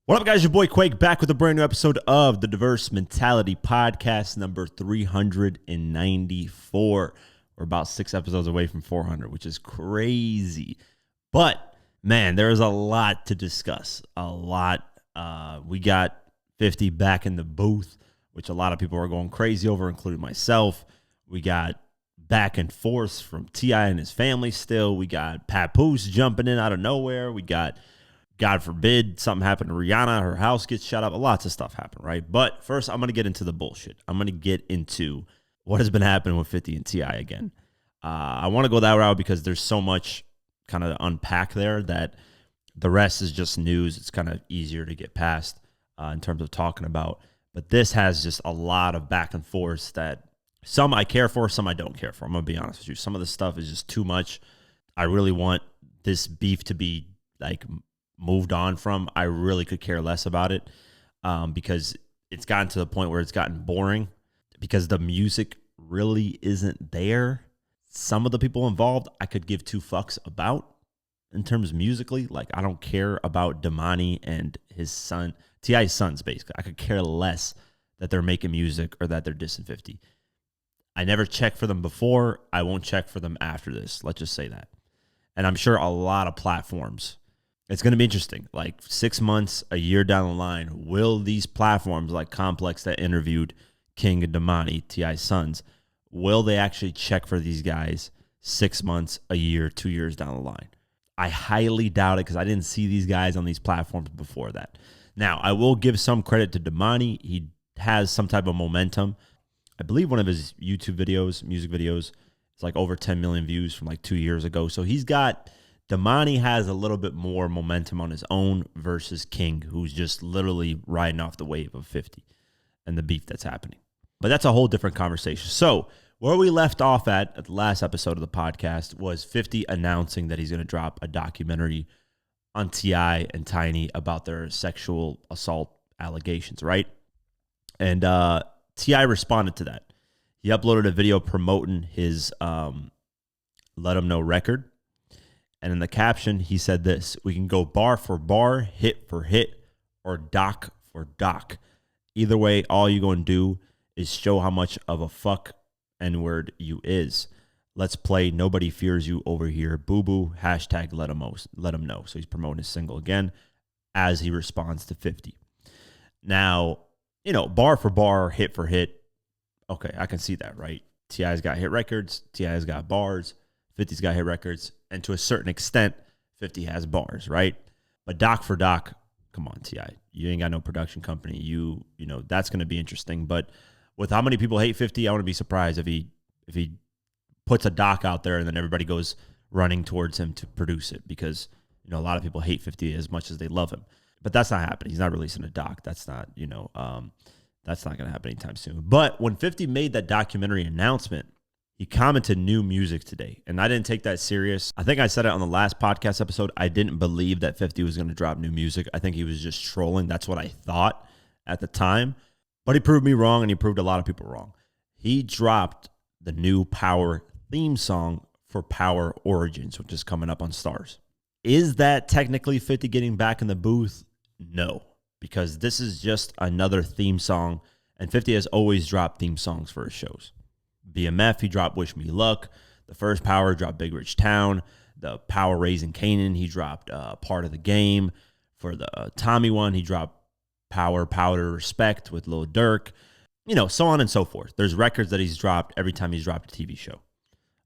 What up, guys? Your boy Quake back with a brand new episode of the Diverse Mentality Podcast, number 394. We're about 6 episodes away from 400, which is crazy. But, man, there is a lot to discuss. A lot. We got 50 back in the booth, which a lot of people are going crazy over, including myself. We got back and forth from T.I. and his family still. We got Papoose jumping in out of nowhere. We got, God forbid, something happened to Rihanna. Her house gets shut up. Lots of stuff happened, right? But first, I'm going to get into the bullshit. I'm going to get into what has been happening with 50 and T.I. again. I want to go that route because there's so much kind of unpack there that the rest is just news. It's kind of easier to get past in terms of talking about. But this has just a lot of back and forth that some I care for, some I don't care for. I'm going to be honest with you. Some of the stuff is just too much. I really want this beef to be like moved on from. I really could care less about it because it's gotten to the point where it's gotten boring because the music really isn't there. Some of the people involved I could give two fucks about in terms of musically. Like, I don't care about Damani and his son, T.I.'s sons, basically. I could care less that they're making music or that they're dissing 50. I never checked for them before. I won't check for them after this. Let's just say that. And I'm sure a lot of platforms, it's going to be interesting. Like 6 months, a year down the line, will these platforms like Complex that interviewed King and Damani, T.I.'s sons, will they actually check for these guys 6 months, a year, 2 years down the line? I highly doubt it because I didn't see these guys on these platforms before that. Now, I will give some credit to Damani. He has some type of momentum. I believe one of his YouTube videos, music videos, it's like over 10 million views from like 2 years ago. So Damani has a little bit more momentum on his own versus King, who's just literally riding off the wave of 50 and the beef that's happening. But that's a whole different conversation. So where we left off at the last episode of the podcast was 50 announcing that he's going to drop a documentary on T.I. and Tiny about their sexual assault allegations, right? And T.I. responded to that. He uploaded a video promoting his Let 'Em Know record. And in the caption, he said this: "We can go bar for bar, hit for hit, or doc for doc. Either way, all you going to do is show how much of a fuck N-word you is. Let's play Nobody Fears You over here. Boo-boo, hashtag let 'em know." So he's promoting his single again as he responds to 50. Now, bar for bar, hit for hit. Okay, I can see that, right? T.I.'s got hit records. T.I.'s got bars. 50's got hit records. And to a certain extent, 50 has bars, right? But doc for doc, come on, T.I. You ain't got no production company. You know, that's going to be interesting. But with how many people hate 50, I wouldn't be surprised if he puts a doc out there and then everybody goes running towards him to produce it because, a lot of people hate 50 as much as they love him. But that's not happening. He's not releasing a doc. That's not, that's not going to happen anytime soon. But when 50 made that documentary announcement, he commented new music today. And I didn't take that serious. I think I said it on the last podcast episode. I didn't believe that 50 was going to drop new music. I think he was just trolling. That's what I thought at the time. But he proved me wrong, and he proved a lot of people wrong. He dropped the new Power theme song for Power Origins, which is coming up on Stars. Is that technically 50 getting back in the booth? No, because this is just another theme song, and 50 has always dropped theme songs for his shows. BMF, he dropped Wish Me Luck. The first Power dropped Big Rich Town. The Power Raising Canaan, he dropped Part of the Game. For the Tommy one, he dropped Power, Powder, Respect with Lil Durk. So on and so forth. There's records that he's dropped every time he's dropped a TV show.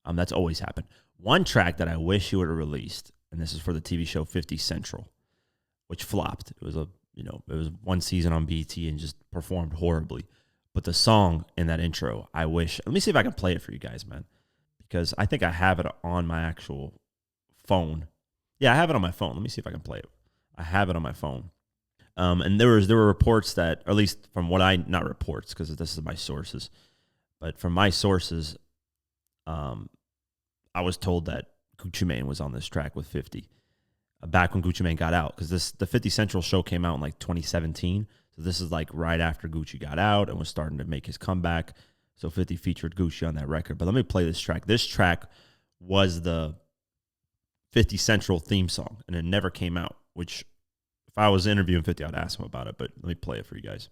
That's always happened. One track that I wish he would have released, and this is for the TV show 50 Central, which flopped. It was it was one season on BT and just performed horribly. But the song in that intro, I wish. Let me see if I can play it for you guys, man, because I think I have it on my actual phone. Yeah, I have it on my phone. Let me see if I can play it. I have it on my phone. And there were reports that, or at least from what not reports, because this is my sources, but from my sources, I was told that Gucci Mane was on this track with 50 back when Gucci Mane got out, because the 50 Central show came out in like 2017. So this is like right after Gucci got out and was starting to make his comeback. So 50 featured Gucci on that record. But let me play this track. This track was the 50 Central theme song, and it never came out, which If I was interviewing 50, I'd ask him about it, but let me play it for you guys.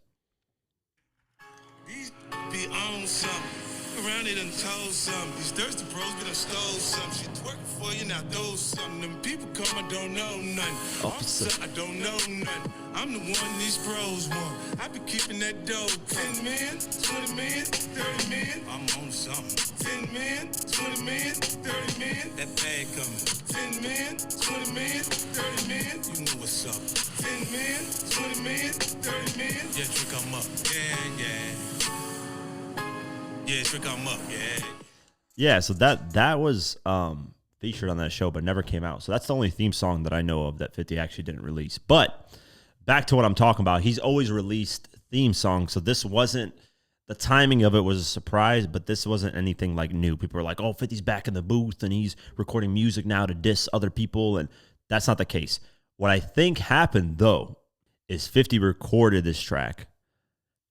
These be on something. Around it and told something. These thirsty bros be done stole something. She twerking for you, now throw something. Them people come, I don't know nothing. Officer, I don't know nothing. I'm the one these bros want. I be keeping that dough. 10 million, 20 million, 30 million. I'm on something. 10 million, 20 million, 30 million. That bag coming. 10 million, 20 million, 30 million. You know what's up. 10 million, 20 million, 30 million. Yeah, trick, I'm up. Yeah. Yeah, trick, I'm up. Yeah, so that was featured on that show, but never came out. So that's the only theme song that I know of that 50 actually didn't release. But back to what I'm talking about. He's always released theme songs, so this wasn't, the timing of it was a surprise, but this wasn't anything like new. People were like, oh, 50's back in the booth and he's recording music now to diss other people, and that's not the case. What I think happened, though, is 50 recorded this track,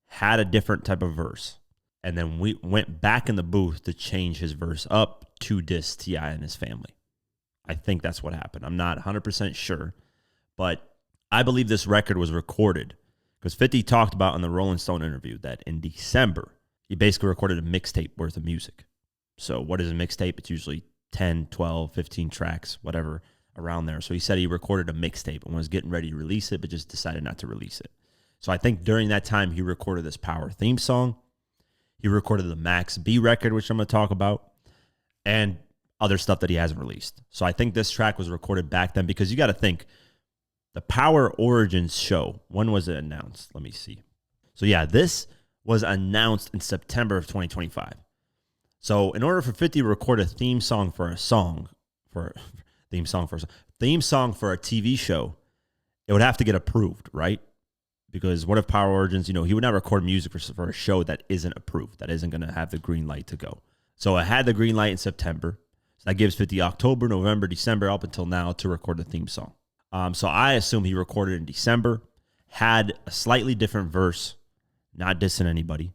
had a different type of verse, and then we went back in the booth to change his verse up to diss T.I. and his family. I think that's what happened. I'm not 100% sure, but I believe this record was recorded because 50 talked about in the Rolling Stone interview that in December, he basically recorded a mixtape worth of music. So what is a mixtape? It's usually 10, 12, 15 tracks, whatever, around there. So he said he recorded a mixtape and was getting ready to release it, but just decided not to release it. So I think during that time, he recorded this Power theme song. He recorded the Max B record, which I'm going to talk about, and other stuff that he hasn't released. So I think this track was recorded back then because you got to think, the Power Origins show, when was it announced? Let me see. So yeah, this was announced in September of 2025. So in order for 50 to record a theme song for a TV show, it would have to get approved, right? Because what if Power Origins, he would not record music for a show that isn't approved, that isn't going to have the green light to go. So it had the green light in September. So that gives 50 October, November, December, up until now to record the theme song. So I assume he recorded in December, had a slightly different verse, not dissing anybody.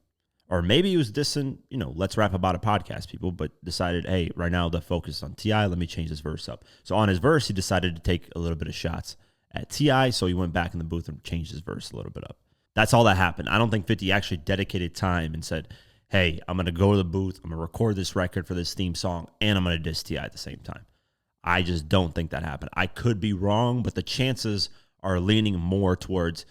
Or maybe he was dissing, let's rap about a podcast, people, but decided, hey, right now the focus is on T.I., let me change this verse up. So on his verse, he decided to take a little bit of shots at T.I., so he went back in the booth and changed his verse a little bit up. That's all that happened. I don't think 50 actually dedicated time and said, hey, I'm going to go to the booth, I'm going to record this record for this theme song, and I'm going to diss T.I. at the same time. I just don't think that happened. I could be wrong, but the chances are leaning more towards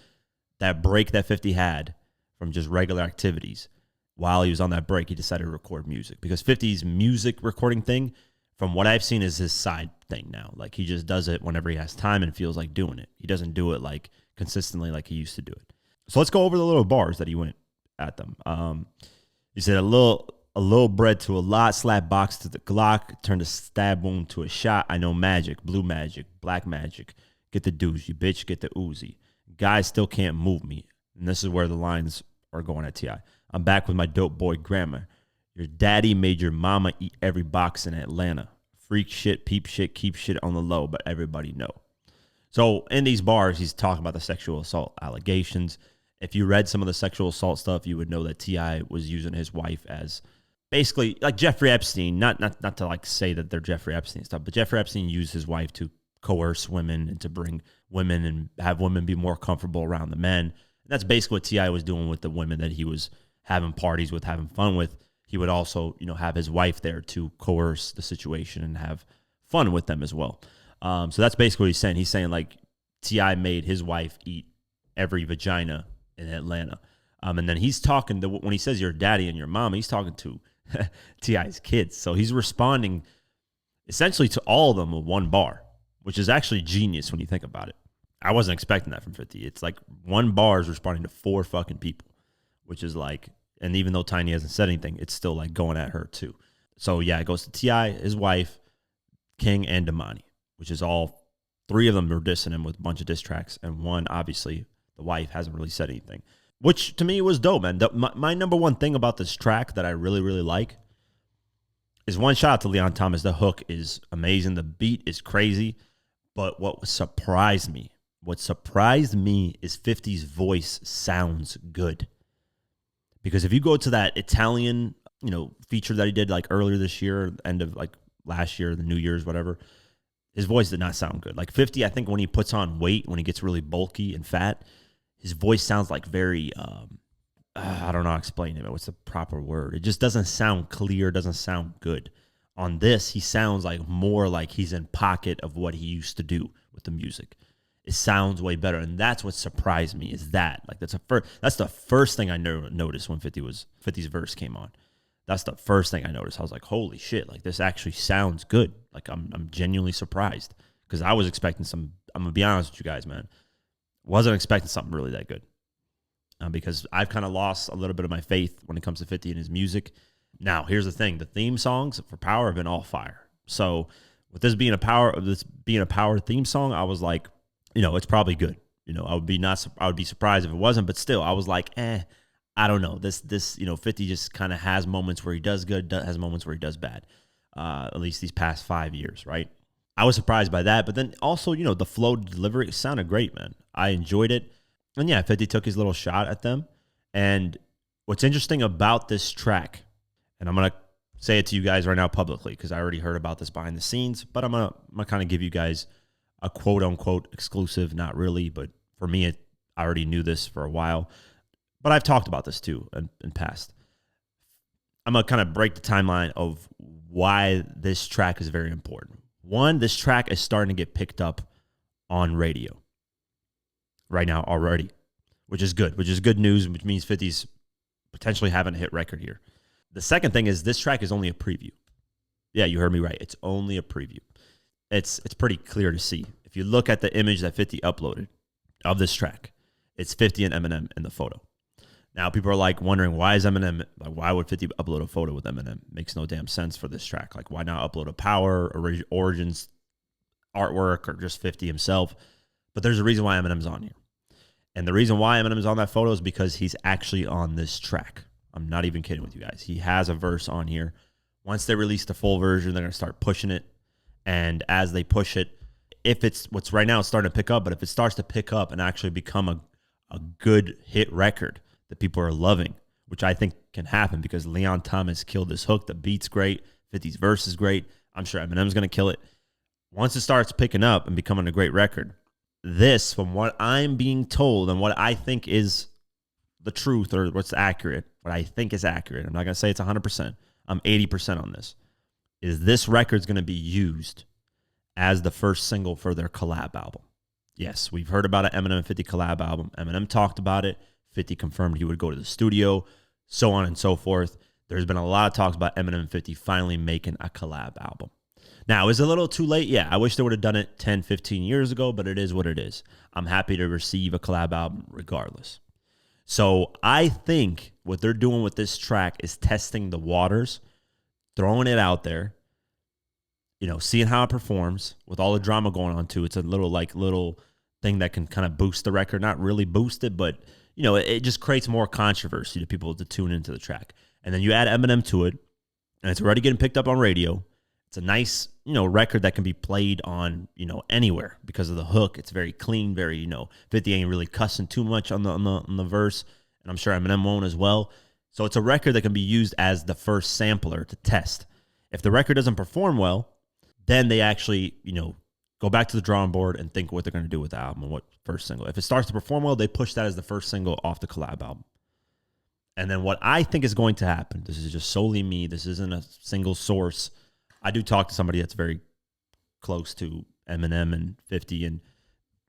that break that 50 had from just regular activities. While he was on that break, he decided to record music because 50's music recording thing, from what I've seen, is his side thing now. Like, he just does it whenever he has time and feels like doing it. He doesn't do it like consistently like he used to do it. So let's go over the little bars that he went at them. He said, a little bread to a lot, slap box to the Glock, turned a stab wound to a shot. I know magic, blue magic, black magic. Get the deuce, you bitch, get the Uzi. Guys still can't move me. And this is where the lines are going at T.I. I'm back with my dope boy grammar. Your daddy made your mama eat every box in Atlanta. Freak shit, peep shit, keep shit on the low, but everybody know. So in these bars, he's talking about the sexual assault allegations. If you read some of the sexual assault stuff, you would know that T.I. was using his wife as basically like Jeffrey Epstein. Not to like say that they're Jeffrey Epstein stuff, but Jeffrey Epstein used his wife to coerce women and to bring women and have women be more comfortable around the men. And that's basically what T.I. was doing with the women that he was having parties with, having fun with. He would also, have his wife there to coerce the situation and have fun with them as well. So that's basically what he's saying. He's saying like T.I. made his wife eat every vagina in Atlanta. And then he's talking to, when he says your daddy and your mama, he's talking to T.I.'s kids. So he's responding essentially to all of them with one bar, which is actually genius when you think about it. I wasn't expecting that from 50. It's like one bar is responding to 4 fucking people, which is like, and even though Tiny hasn't said anything, it's still like going at her too. So yeah, it goes to T.I., his wife, King, and Damani, which is all 3 of them are dissing him with a bunch of diss tracks. And one, obviously, the wife hasn't really said anything, which to me was dope, man. My number one thing about this track that I really, really like is one, shout out to Leon Thomas. The hook is amazing. The beat is crazy. But what surprised me is 50's voice sounds good. Because if you go to that Italian, feature that he did like earlier this year, end of like last year, the New Year's, whatever, his voice did not sound good. Like 50, I think when he puts on weight, when he gets really bulky and fat, his voice sounds like very, I don't know how to explain it, but what's the proper word? It just doesn't sound clear, doesn't sound good. On this, he sounds like more like he's in pocket of what he used to do with the music. It sounds way better, and that's what surprised me. Is that like that's the first thing I noticed when 50's verse came on. That's the first thing I noticed. I was like, holy shit, like this actually sounds good. Like I'm genuinely surprised because I was expecting some. I'm gonna be honest with you guys, man. Wasn't expecting something really that good because I've kind of lost a little bit of my faith when it comes to 50 and his music. Now, here's the thing: the theme songs for Power have been all fire. So with this being a Power theme song, I was like, it's probably good. I would be surprised if it wasn't, but still, I was like, I don't know. This 50 just kind of has moments where he does good, has moments where he does bad. At least these past 5 years, right? I was surprised by that, but then also, the flow delivery sounded great, man. I enjoyed it. And yeah, 50 took his little shot at them. And what's interesting about this track, and I'm going to say it to you guys right now publicly because I already heard about this behind the scenes, but I'm going to kind of give you guys a quote-unquote exclusive, not really, but for me, I already knew this for a while. But I've talked about this too in past. I'm going to kind of break the timeline of why this track is very important. One, this track is starting to get picked up on radio right now already, which is good news, which means 50's potentially having a hit record here. The second thing is this track is only a preview. Yeah, you heard me right. It's only a preview. It's pretty clear to see. If you look at the image that 50 uploaded of this track, it's 50 and Eminem in the photo. Now, people are like wondering, why is Eminem, like, why would 50 upload a photo with Eminem? Makes no damn sense for this track. Like, why not upload a Power, Origins artwork, or just 50 himself? But there's a reason why Eminem's on here. And the reason why Eminem's on that photo is because he's actually on this track. I'm not even kidding with you guys. He has a verse on here. Once they release the full version, they're going to start pushing it. And as they push it, if it's what's right now, it's starting to pick up. But if it starts to pick up and actually become a good hit record that people are loving, which I think can happen because Leon Thomas killed this hook. The beat's great. 50's verse is great. I'm sure Eminem's going to kill it. Once it starts picking up and becoming a great record, this, from what I'm being told and what I think is the truth or what's accurate, what I think is accurate, I'm not going to say it's 100%. I'm 80% on this, is this record's going to be used as the first single for their collab album. Yes, we've heard about an Eminem and 50 collab album. Eminem talked about it. 50 confirmed he would go to the studio, so on and so forth. There's been a lot of talks about Eminem and 50 finally making a collab album. Now, is it a little too late? Yeah, I wish they would have done it 10, 15 years ago, but it is what it is. I'm happy to receive a collab album regardless. So I think what they're doing with this track is testing the waters, throwing it out there, seeing how it performs with all the drama going on too. It's a little thing that can kind of boost the record. Not really boost it, but it just creates more controversy to people to tune into the track. And then you add Eminem to it, and it's already getting picked up on radio. It's a nice, record that can be played on, anywhere because of the hook. It's very clean, very, 50 ain't really cussing too much on the verse, and I'm sure Eminem won't as well. So it's a record that can be used as the first sampler to test. If the record doesn't perform well, then they actually, go back to the drawing board and think what they're going to do with the album and what first single. If it starts to perform well, they push that as the first single off the collab album. And then what I think is going to happen, this is just solely me, this isn't a single source. I do talk to somebody that's very close to Eminem and 50, and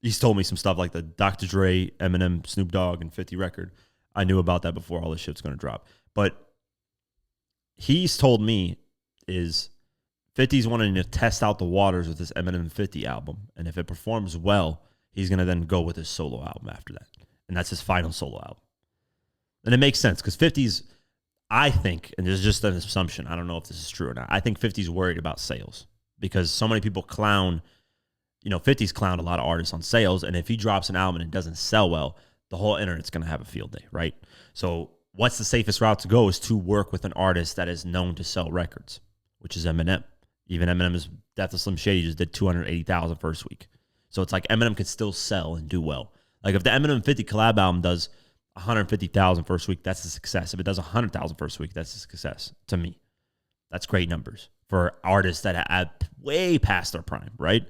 he's told me some stuff like the Dr. Dre, Eminem, Snoop Dogg, and 50 record. I knew about that before all this shit's going to drop. But he's told me is 50's wanting to test out the waters with this Eminem 50 album. And if it performs well, he's going to then go with his solo album after that. And that's his final solo album. And it makes sense because 50's, I think, and this is just an assumption, I don't know if this is true or not, I think 50's worried about sales because so many people clown, 50's clowned a lot of artists on sales. And if he drops an album and it doesn't sell well, the whole internet's going to have a field day, right? So what's the safest route to go is to work with an artist that is known to sell records, which is Eminem. Even Eminem's Death of Slim Shady just did 280,000 first week. So it's like Eminem could still sell and do well. Like if the Eminem 50 collab album does 150,000 first week, that's a success. If it does 100,000 first week, that's a success to me. That's great numbers for artists that are way past their prime, right?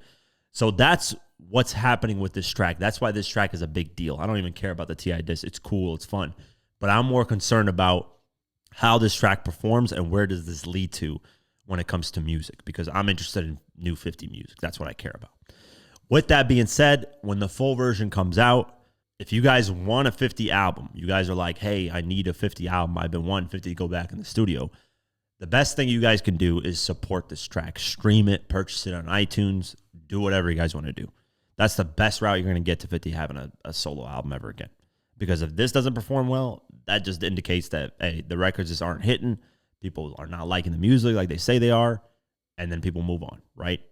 So that's what's happening with this track. That's why this track is a big deal. I don't even care about the T.I. diss. It's cool. It's fun. But I'm more concerned about how this track performs and where does this lead to when it comes to music, because I'm interested in new 50 music. That's what I care about. With that being said, when the full version comes out, if you guys want a 50 album, you guys are like, hey, I need a 50 album. I've been wanting 50 to go back in the studio. The best thing you guys can do is support this track. Stream it, purchase it on iTunes, do whatever you guys want to do. That's the best route you're going to get to 50 having a solo album ever again. Because if this doesn't perform well, that just indicates that, hey, the records just aren't hitting. People are not liking the music like they say they are. And then people move on, right?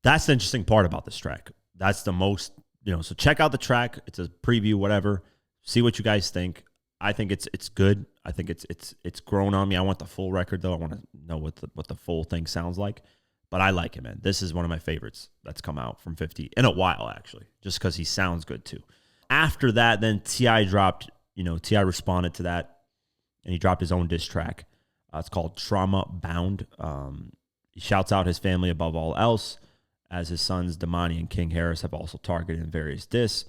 That's the interesting part about this track. That's the most, so check out the track. It's a preview, whatever. See what you guys think. I think it's good. I think it's grown on me. I want the full record, though. I want to know what the full thing sounds like. But I like it, man. This is one of my favorites that's come out from 50 in a while, actually, just because he sounds good, too. After that, then T.I. dropped, T.I. responded to that, and he dropped his own diss track. It's called Trauma Bound. He shouts out his family above all else, as his sons, Damani and King Harris, have also targeted in various diss.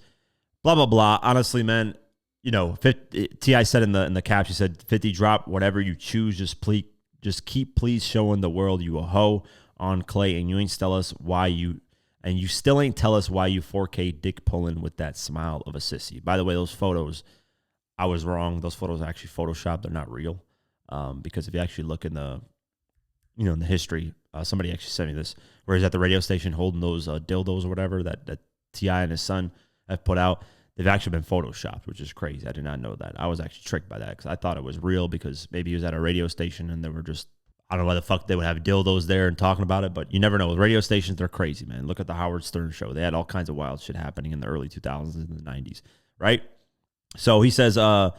Blah, blah, blah. Honestly, man, T.I. said in the caption, he said, 50 drop, whatever you choose, just keep please showing the world you a hoe on Clay, and you ain't tell us why you, and you still ain't tell us why you 4K dick pulling with that smile of a sissy. By the way, those photos, I was wrong. Those photos are actually Photoshopped. They're not real. Because if you actually look in the, in the history, somebody actually sent me this, where he's at the radio station holding those dildos or whatever that T.I. and his son have put out. They've actually been Photoshopped, which is crazy. I did not know that. I was actually tricked by that because I thought it was real because maybe he was at a radio station and they were just, I don't know why the fuck they would have dildos there and talking about it, but you never know. With radio stations, they're crazy, man. Look at the Howard Stern show. They had all kinds of wild shit happening in the early 2000s and the 90s, right? So he says, tell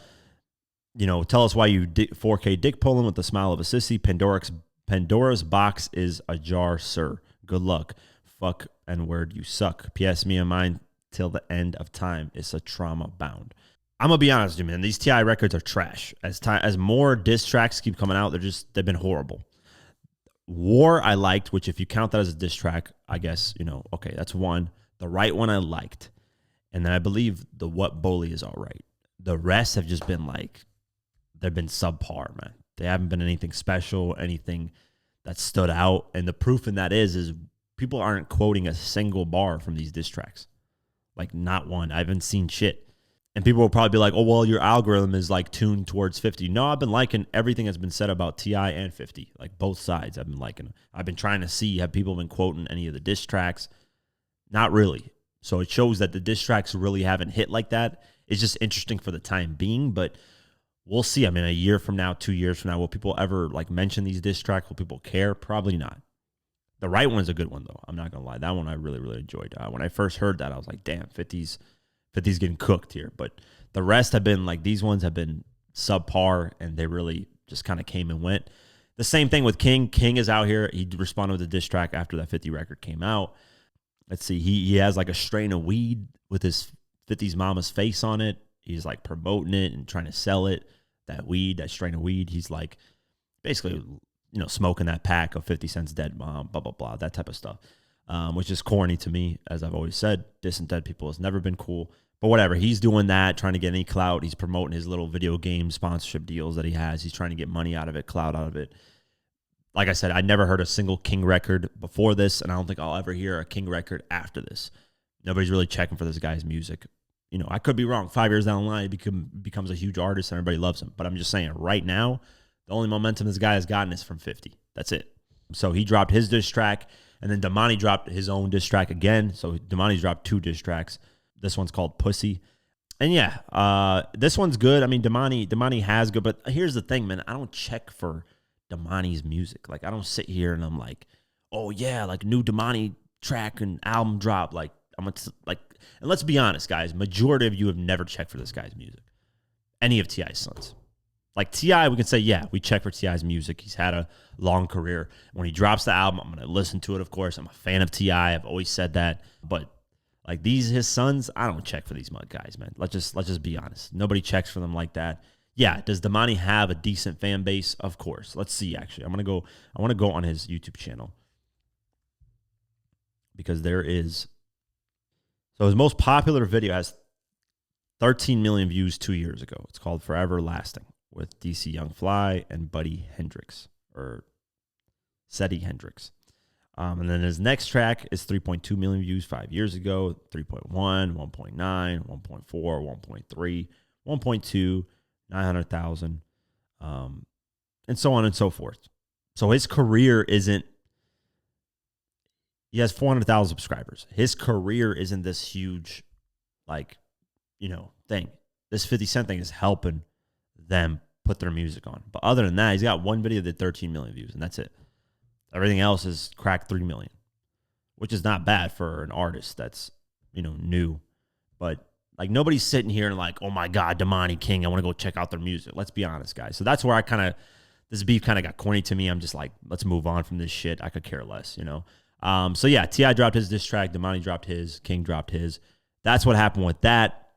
us why you 4K dick pulling with the smile of a sissy. Pandora's box is ajar, sir. Good luck. Fuck and word you suck. P.S. me and mine till the end of time. It's a trauma bound. I'm gonna be honest with you, man. These T.I. records are trash. As more diss tracks keep coming out, they've been horrible. War I liked, which if you count that as a diss track, I guess okay, that's one. The right one I liked, and then I believe the What Bully is all right. The rest have just been they've been subpar, man. They haven't been anything special, anything that stood out, and the proof in that is people aren't quoting a single bar from these diss tracks, not one. I haven't seen shit. And people will probably be like, oh, well, your algorithm is tuned towards 50. No, I've been liking everything that's been said about T.I. and 50. Both sides I've been liking. I've been trying to see, have people been quoting any of the diss tracks? Not really. So it shows that the diss tracks really haven't hit like that. It's just interesting for the time being, but we'll see. I mean, a year from now, 2 years from now, will people ever mention these diss tracks? Will people care? Probably not. The right one is a good one, though. I'm not going to lie. That one I really, really enjoyed. When I first heard that, I was like, damn, 50's getting cooked here. But the rest have been these ones have been subpar, and they really just kind of came and went. The same thing with King. King is out here. He responded with a diss track after that 50 record came out. Let's see. He has a strain of weed with his 50's mama's face on it. He's promoting it and trying to sell it. That weed, that strain of weed. He's basically, smoking that pack of 50 Cent's dead mom, blah, blah, blah, that type of stuff, which is corny to me. As I've always said, dissing dead people has never been cool. But whatever, he's doing that, trying to get any clout. He's promoting his little video game sponsorship deals that he has. He's trying to get money out of it, clout out of it. Like I said, I never heard a single King record before this, and I don't think I'll ever hear a King record after this. Nobody's really checking for this guy's music. I could be wrong. 5 years down the line, he becomes a huge artist and everybody loves him. But I'm just saying, right now, the only momentum this guy has gotten is from 50. That's it. So he dropped his diss track, and then Damani dropped his own diss track again. So Damani's dropped 2 diss tracks. This one's called Pussy. And yeah, this one's good. I mean, Damani has good, but here's the thing, man. I don't check for Damani's music. I don't sit here and I'm like, oh yeah, new Damani track and album drop. And let's be honest, guys. Majority of you have never checked for this guy's music. Any of T.I.'s sons. T.I., we can say, yeah, we check for T.I.'s music. He's had a long career. When he drops the album, I'm going to listen to it, of course. I'm a fan of T.I. I've always said that. But his sons, I don't check for these guys, man. Let's just be honest. Nobody checks for them like that. Yeah, does Damani have a decent fan base? Of course. Let's see, actually. I want to go on his YouTube channel. Because there is. So his most popular video has 13 million views 2 years ago. It's called Forever Lasting with DC Young Fly and Buddy Hendrix, or Seti Hendrix. And then his next track is 3.2 million views 5 years ago, 3.1, 1.9, 1.4, 1.3, 1.2, 900,000, and so on and so forth. So his career isn't, he has 400,000 subscribers. His career isn't this huge, like, thing. This 50 Cent thing is helping them put their music on. But other than that, he's got one video that 13 million views, and that's it. Everything else is cracked 3 million, which is not bad for an artist that's, new. But like, nobody's sitting here and like, oh my God, Damani King, I want to go check out their music. Let's be honest, guys. So that's where this beef kind of got corny to me. I'm just like, let's move on from this shit. I could care less, So yeah, T.I. dropped his diss track. Damani dropped his. King dropped his. That's what happened with that.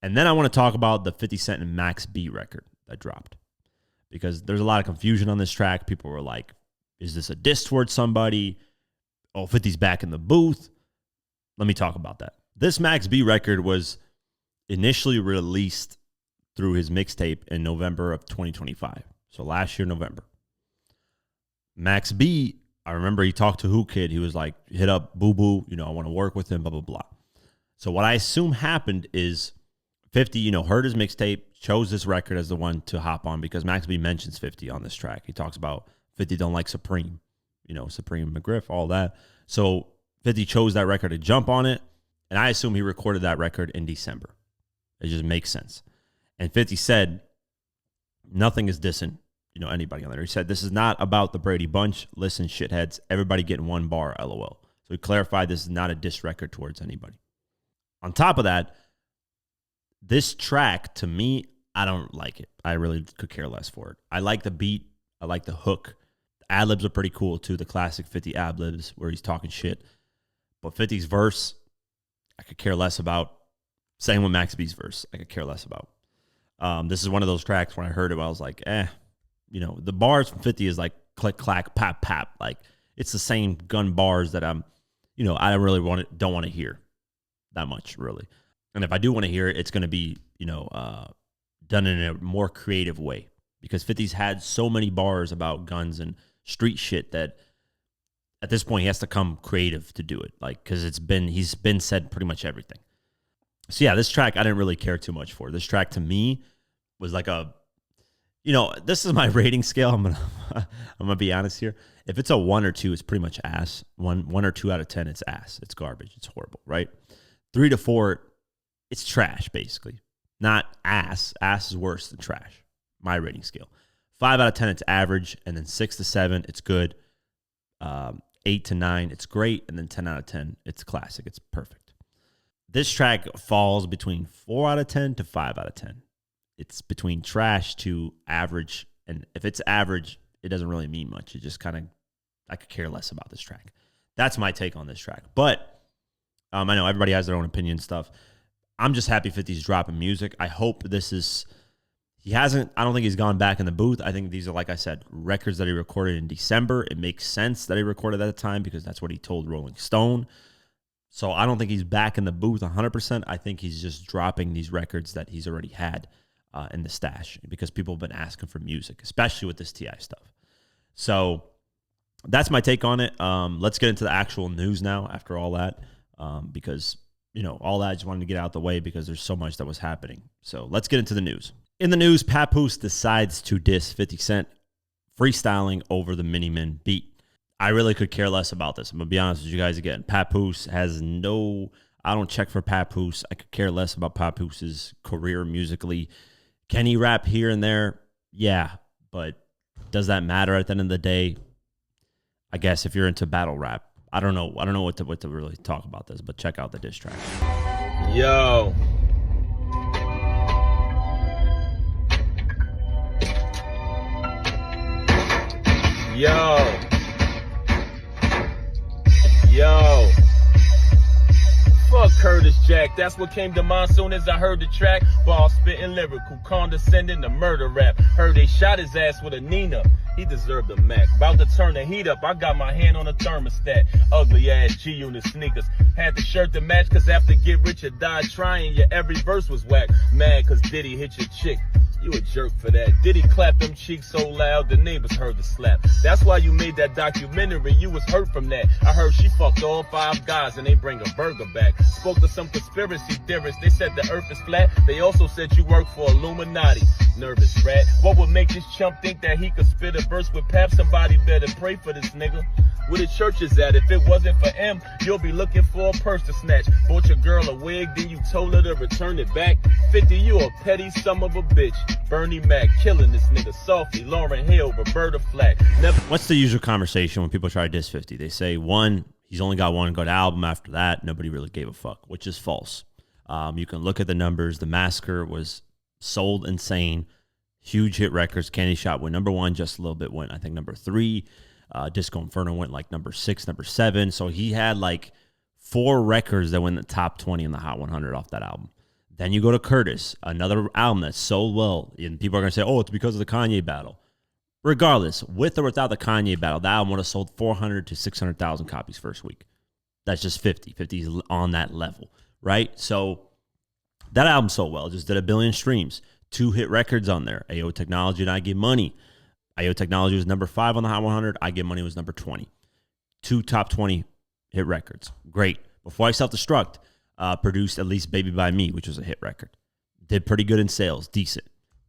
And then I want to talk about the 50 Cent and Max B record that dropped. Because there's a lot of confusion on this track. People were like, is this a diss towards somebody? Oh, 50's back in the booth. Let me talk about that. This Max B record was initially released through his mixtape in November of 2025. So last year, November. Max B, I remember he talked to Who Kid. He was like, hit up Boo Boo. I want to work with him, blah, blah, blah. So what I assume happened is 50, heard his mixtape, chose this record as the one to hop on because Max B mentions 50 on this track. He talks about 50 don't like Supreme, Supreme McGriff, all that. So 50 chose that record to jump on it, and I assume he recorded that record in December. It just makes sense. And 50 said, nothing is dissing, anybody on there. He said, this is not about the Brady Bunch. Listen, shitheads, everybody getting one bar, LOL. So he clarified this is not a diss record towards anybody. On top of that, this track, to me, I don't like it. I really could care less for it. I like the beat. I like the hook. The ad-libs are pretty cool, too. The classic 50 ad-libs where he's talking shit. But 50's verse, I could care less about. Same with Max B's verse. I could care less about. This is one of those tracks when I heard it, I was like, the bars from 50 is like click, clack, pap, pap. Like, it's the same gun bars that I really don't want to hear that much, really. And if I do want to hear it, it's going to be, done in a more creative way. Because 50's had so many bars about guns and street shit that at this point he has to come creative to do it. Like, because he's been said pretty much everything. So yeah, this track I didn't really care too much for. This track to me was like this is my rating scale. I'm gonna be honest here. If it's a 1 or 2, it's pretty much ass. 1 or 2 out of 10, it's ass. It's garbage. It's horrible, right? 3 to 4, it's trash, basically. Not ass. Ass is worse than trash. My rating scale. 5 out of 10, it's average. And then 6 to 7, it's good. 8 to 9, it's great. And then 10 out of 10, it's classic. It's perfect. This track falls between 4 out of 10 to 5 out of 10. It's between trash to average. And if it's average, it doesn't really mean much. It just kind of, I could care less about this track. That's my take on this track. But I know everybody has their own opinion and stuff. I'm just happy 50's dropping music. I hope this is, I don't think he's gone back in the booth. I think these are, like I said, records that he recorded in December. It makes sense that he recorded at the time because that's what he told Rolling Stone. So I don't think he's back in the booth 100%. I think he's just dropping these records that he's already had in the stash because people have been asking for music, especially with this T.I. stuff. So that's my take on it. Let's get into the actual news now after all that because, all that I just wanted to get out the way because there's so much that was happening. So let's get into the news. In the news, Papoose decides to diss 50 Cent freestyling over the Miniman beat. I really could care less about this. I'm going to be honest with you guys again. Papoose has I don't check for Papoose. I could care less about Papoose's career musically. Can he rap here and there? Yeah, but does that matter at the end of the day? I guess if you're into battle rap. I don't know what to really talk about this, but check out the diss track. Yo. Curtis Jack. That's what came to mind soon as I heard the track. Ball spitting lyrical, condescending to murder rap. Heard they shot his ass with a Nina. He deserved a Mac. About to turn the heat up, I got my hand on a thermostat. Ugly ass G-Unit sneakers. Had the shirt to match, cause after Get Rich or Die Trying, your every verse was whack. Mad cause Diddy hit your chick. You a jerk for that. Diddy clap them cheeks so loud, the neighbors heard the slap. That's why you made that documentary, you was hurt from that. I heard she fucked all 5 guys and they bring a burger back. Spoke to some conspiracy theorists, they said the earth is flat. They also said you work for Illuminati. Nervous rat. What would make this chump think that he could spit a verse with Pap? Somebody better pray for this nigga. Where the church is at? If it wasn't for M, you'll be looking for a purse to snatch. Bought your girl a wig, then you told her to return it back. 50, you a petty son of a bitch. Bernie Mac killing this nigga softly. Lauren Hill, Roberta Flack. What's the usual conversation when people try to diss 50? They say, one, he's only got one good album. After that, nobody really gave a fuck, which is false. You can look at the numbers. The Massacre was sold insane. Huge hit records. Candy Shop went number 1, just a little bit went, I think, number 3. Disco Inferno went like number 6, number 7. So he had like 4 records that went in the top 20 in the Hot 100 off that album. Then you go to Curtis, another album that sold well. And people are going to say, oh, it's because of the Kanye battle. Regardless, with or without the Kanye battle, that album would have sold 400 to 600,000 copies first week. That's just 50. 50 is on that level, right? So that album sold well. It just did 1 billion streams. 2 hit records on there. AO Technology and I Get Money. AO Technology was number 5 on the Hot 100. I Get Money was number 20. 2 top 20 hit records. Great. Before I Self-Destruct, produced At Least Baby by Me, which was a hit record. Did pretty good in sales. Decent.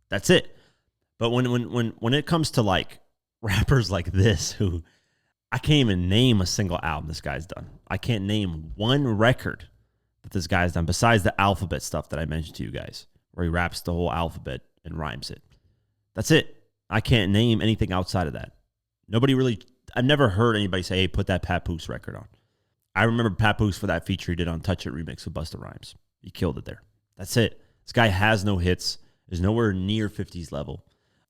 That's it. But when it comes to like rappers like this, who I can't even name a single album this guy's done. I can't name one record that this guy's done besides the alphabet stuff that I mentioned to you guys, where he raps the whole alphabet and rhymes it. That's it. I can't name anything outside of that. Nobody really, I've never heard anybody say, hey, put that Papoose record on. I remember Papoose for that feature he did on Touch It Remix with Busta Rhymes. He killed it there. That's it. This guy has no hits. Is nowhere near 50's level.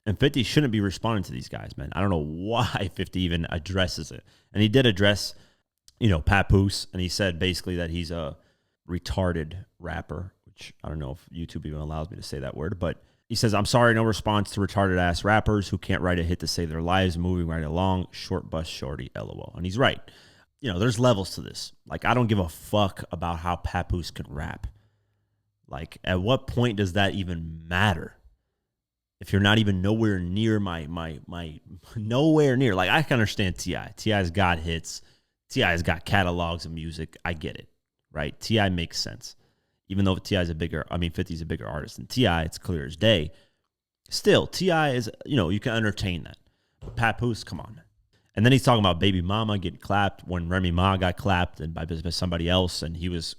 And 50 shouldn't be responding to these guys, man. I don't know why 50 even addresses it. And he did address, Papoose, and he said basically that he's a retarded rapper, which I don't know if YouTube even allows me to say that word, but he says, I'm sorry, no response to retarded-ass rappers who can't write a hit to save their lives, moving right along, short bus shorty, LOL. And he's right. There's levels to this. Like, I don't give a fuck about how Papoose can rap. Like, at what point does that even matter? If you're not even nowhere near my nowhere near. Like, I can understand T.I. T.I.'s got hits. T.I.'s got catalogs of music. I get it, right? T.I. makes sense. Even though 50's a bigger artist than T.I., it's clear as day. Still, T.I. is, you can entertain that. But Papoose, come on, man. And then he's talking about Baby Mama getting clapped when Remy Ma got clapped and by somebody else, and he was,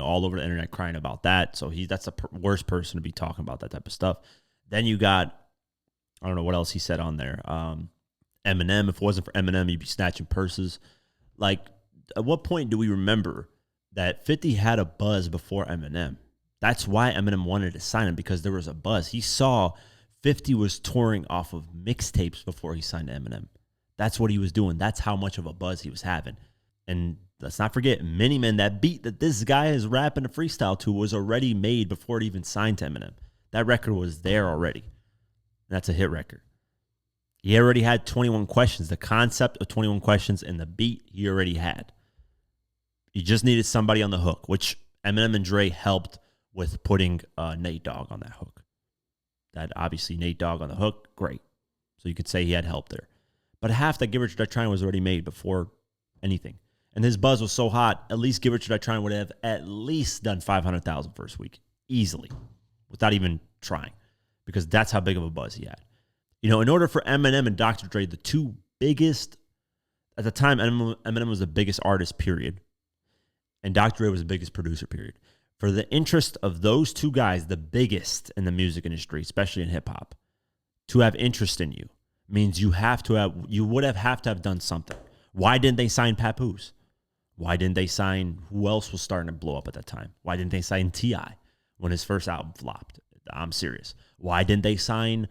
all over the internet crying about that. So that's the worst person to be talking about that type of stuff. Then you got, I don't know what else he said on there. Eminem, if it wasn't for Eminem, you'd be snatching purses. Like, at what point do we remember that 50 had a buzz before Eminem? That's why Eminem wanted to sign him, because there was a buzz. He saw 50 was touring off of mixtapes before he signed to Eminem. That's what he was doing. That's how much of a buzz he was having. And let's not forget, Many Men, that beat that this guy is rapping a freestyle to was already made before it even signed to Eminem. That record was there already. And that's a hit record. He already had 21 Questions. The concept of 21 Questions and the beat he already had. He just needed somebody on the hook, which Eminem and Dre helped with putting Nate Dogg on that hook. That obviously Nate Dogg on the hook, great. So you could say he had help there. But half that Give It to Die Trying was already made before anything. And his buzz was so hot, at least Give It to Die Trying would have at least done 500,000 first week. Easily. Without even trying. Because that's how big of a buzz he had. In order for Eminem and Dr. Dre, the two biggest, at the time, Eminem was the biggest artist, period. And Dr. Dre was the biggest producer, period. For the interest of those two guys, the biggest in the music industry, especially in hip-hop, to have interest in you means you would have to have done something. Why didn't they sign Papoose? Why didn't they sign, who else was starting to blow up at that time? Why didn't they sign T.I. when his first album flopped? I'm serious. Why didn't they sign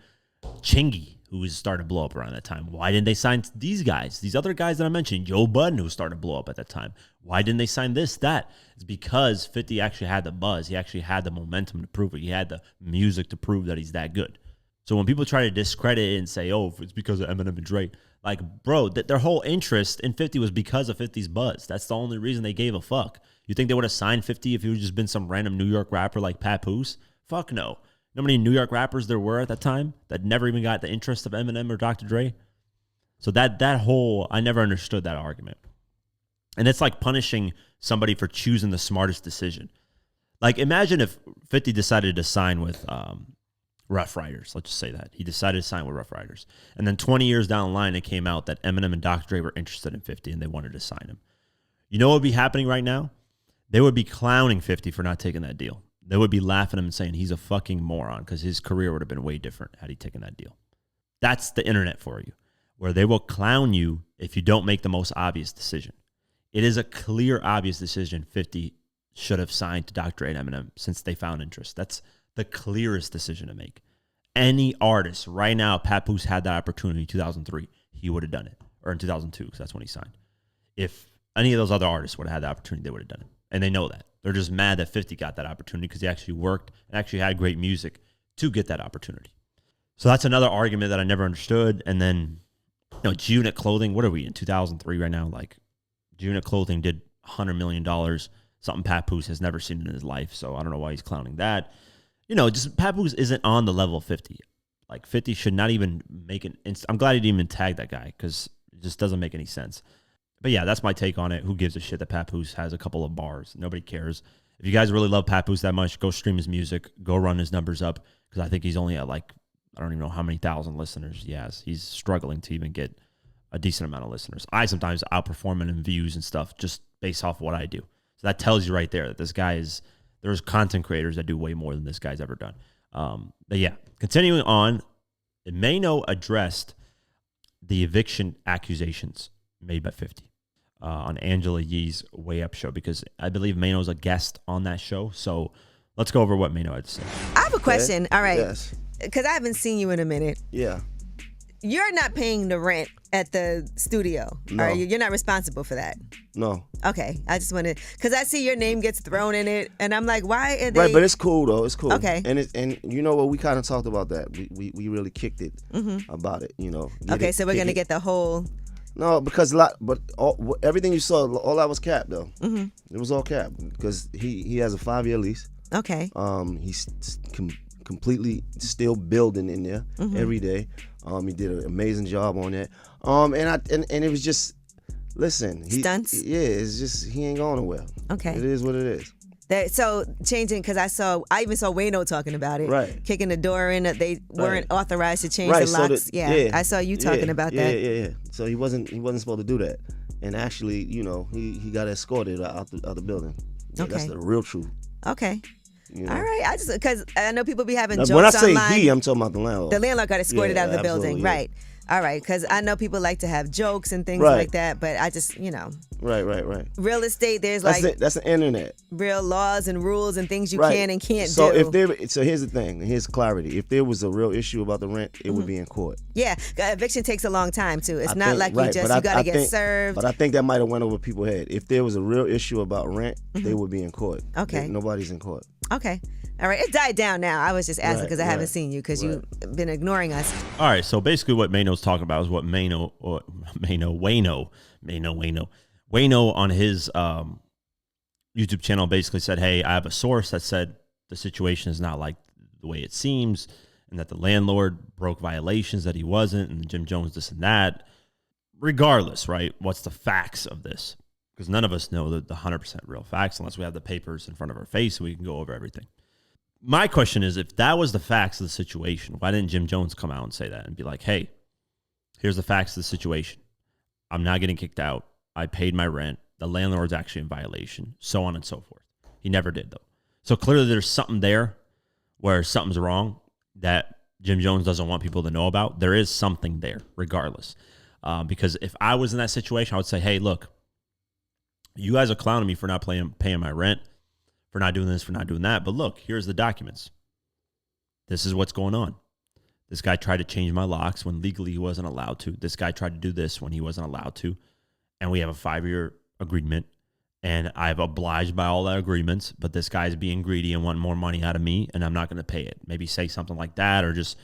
Chingy who was starting to blow up around that time. Why didn't they sign these guys? These other guys that I mentioned, Joe Budden, who started to blow up at that time. Why didn't they sign this, that? It's because 50 actually had the buzz. He actually had the momentum to prove it. He had the music to prove that he's that good. So when people try to discredit it and say, oh, it's because of Eminem and Drake, like, bro, their whole interest in 50 was because of 50's buzz. That's the only reason they gave a fuck. You think they would have signed 50 if he would just been some random New York rapper like Papoose? Fuck no. You know how many New York rappers there were at that time that never even got the interest of Eminem or Dr. Dre? So that whole, I never understood that argument. And it's like punishing somebody for choosing the smartest decision. Like, imagine if 50 decided to sign with Rough Riders. Let's just say that. He decided to sign with Rough Riders. And then 20 years down the line, it came out that Eminem and Dr. Dre were interested in 50 and they wanted to sign him. You know what would be happening right now? They would be clowning 50 for not taking that deal. They would be laughing at him and saying he's a fucking moron because his career would have been way different had he taken that deal. That's the internet for you, where they will clown you if you don't make the most obvious decision. It is a clear, obvious decision 50 should have signed to Dr. Dre and Eminem since they found interest. That's the clearest decision to make. Any artist right now, Papoose had that opportunity in 2003, he would have done it. Or in 2002, because that's when he signed. If any of those other artists would have had the opportunity, they would have done it. And they know that. They're just mad that 50 got that opportunity because he actually worked and actually had great music to get that opportunity. So that's another argument that I never understood. And then, G-Unit Clothing, what are we in 2003 right now? Like, G-Unit Clothing did $100 million, something Papoose has never seen in his life. So I don't know why he's clowning that. Just Papoose isn't on the level of 50. Like, 50 should not even make an I'm glad he didn't even tag that guy because it just doesn't make any sense. But yeah, that's my take on it. Who gives a shit that Papoose has a couple of bars? Nobody cares. If you guys really love Papoose that much, go stream his music. Go run his numbers up because I think he's only at I don't even know how many thousand listeners he has. He's struggling to even get a decent amount of listeners. I sometimes outperform him in views and stuff just based off of what I do. So that tells you right there that this guy is, there's content creators that do way more than this guy's ever done. But yeah, continuing on, Maino addressed the eviction accusations made by 50. On Angela Yee's Way Up show because I believe Maino's a guest on that show. So let's go over what Maino had to say. I have a question. All right. Yes. Because I haven't seen you in a minute. Yeah. You're not paying the rent at the studio, No. are you? You're not responsible for that. No. Okay. I just wanted, because I see your name gets thrown in it, and I'm like, why are they? Right, but it's cool though. It's cool. Okay. And you know what? We kind of talked about that. We really kicked it about it. Okay, so we're gonna get the whole. No, because everything you saw, all that was cap though. Mm-hmm. It was all cap because he has a 5-year lease. Okay. He's completely still building in there every day. He did an amazing job on that. And it was just, listen. Stunts? Yeah, it's just he ain't going nowhere. Okay. It is what it is. So changing, because I even saw Wayno talking about it. Right. Kicking the door in, that they weren't authorized to change Right, the so locks. I saw you talking about that. Yeah. So he wasn't supposed to do that. And actually, he got escorted out the building. Yeah, Okay. That's the real truth. Okay. You know? All right. I just, because I know people be having Now, jokes when I say online. he, I'm talking about the landlord. The landlord got escorted Yeah, out of the building. absolutely, yeah. Right. All right. Because I know people like to have jokes and things Right. like that, but I just, Right. real estate, there's That's the internet. real laws and rules and things you Right. can and can't so do. So here's the thing. Here's clarity. If there was a real issue about the rent, it would be in court. Yeah, eviction takes a long time too. It's I not think- like right, you but got to get think- served. But I think that might have went over people's head. If there was a real issue about rent, they would be in court. Okay. Nobody's in court. Okay. All right. It died down now. I was just asking Right, because I haven't right, seen you because you've been ignoring us. All right, so basically what Maino's talking about is what Wayno on his YouTube channel basically said, hey, I have a source that said the situation is not like the way it seems and that the landlord broke violations that he wasn't and Jim Jones this and that. Regardless, right, what's the facts of this? Because none of us know the 100% real facts unless we have the papers in front of our face so we can go over everything. My question is, if that was the facts of the situation, why didn't Jim Jones come out and say that and be like, hey, here's the facts of the situation. I'm not getting kicked out. I paid my rent. The landlord's actually in violation, so on and so forth. He never did, though. So clearly there's something there where something's wrong that Jim Jones doesn't want people to know about. There is something there, regardless. Because if I was in that situation, I would say, hey, look, you guys are clowning me for not paying my rent, for not doing this, for not doing that. But look, here's the documents. This is what's going on. This guy tried to change my locks when legally he wasn't allowed to. This guy tried to do this when he wasn't allowed to. And we have a 5-year agreement. And I've obliged by all the agreements, but this guy's being greedy and wanting more money out of me, and I'm not going to pay it. Maybe say something like that, or just,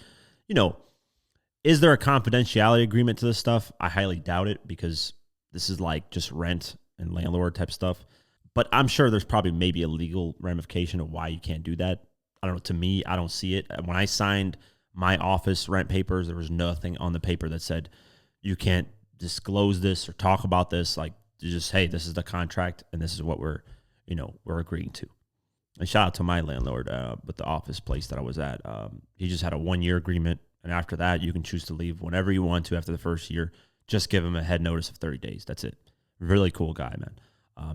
is there a confidentiality agreement to this stuff? I highly doubt it, because this is like just rent and landlord type stuff. But I'm sure there's probably maybe a legal ramification of why you can't do that. I don't know. To me, I don't see it. When I signed my office rent papers, there was nothing on the paper that said you can't disclose this or talk about this. Like, just, hey, this is the contract and this is what we're agreeing to. And shout out to my landlord with the office place that I was at. He just had a 1-year agreement, and after that, you can choose to leave whenever you want to after the first year. Just give him a head notice of 30 days. That's it. Really cool guy, man.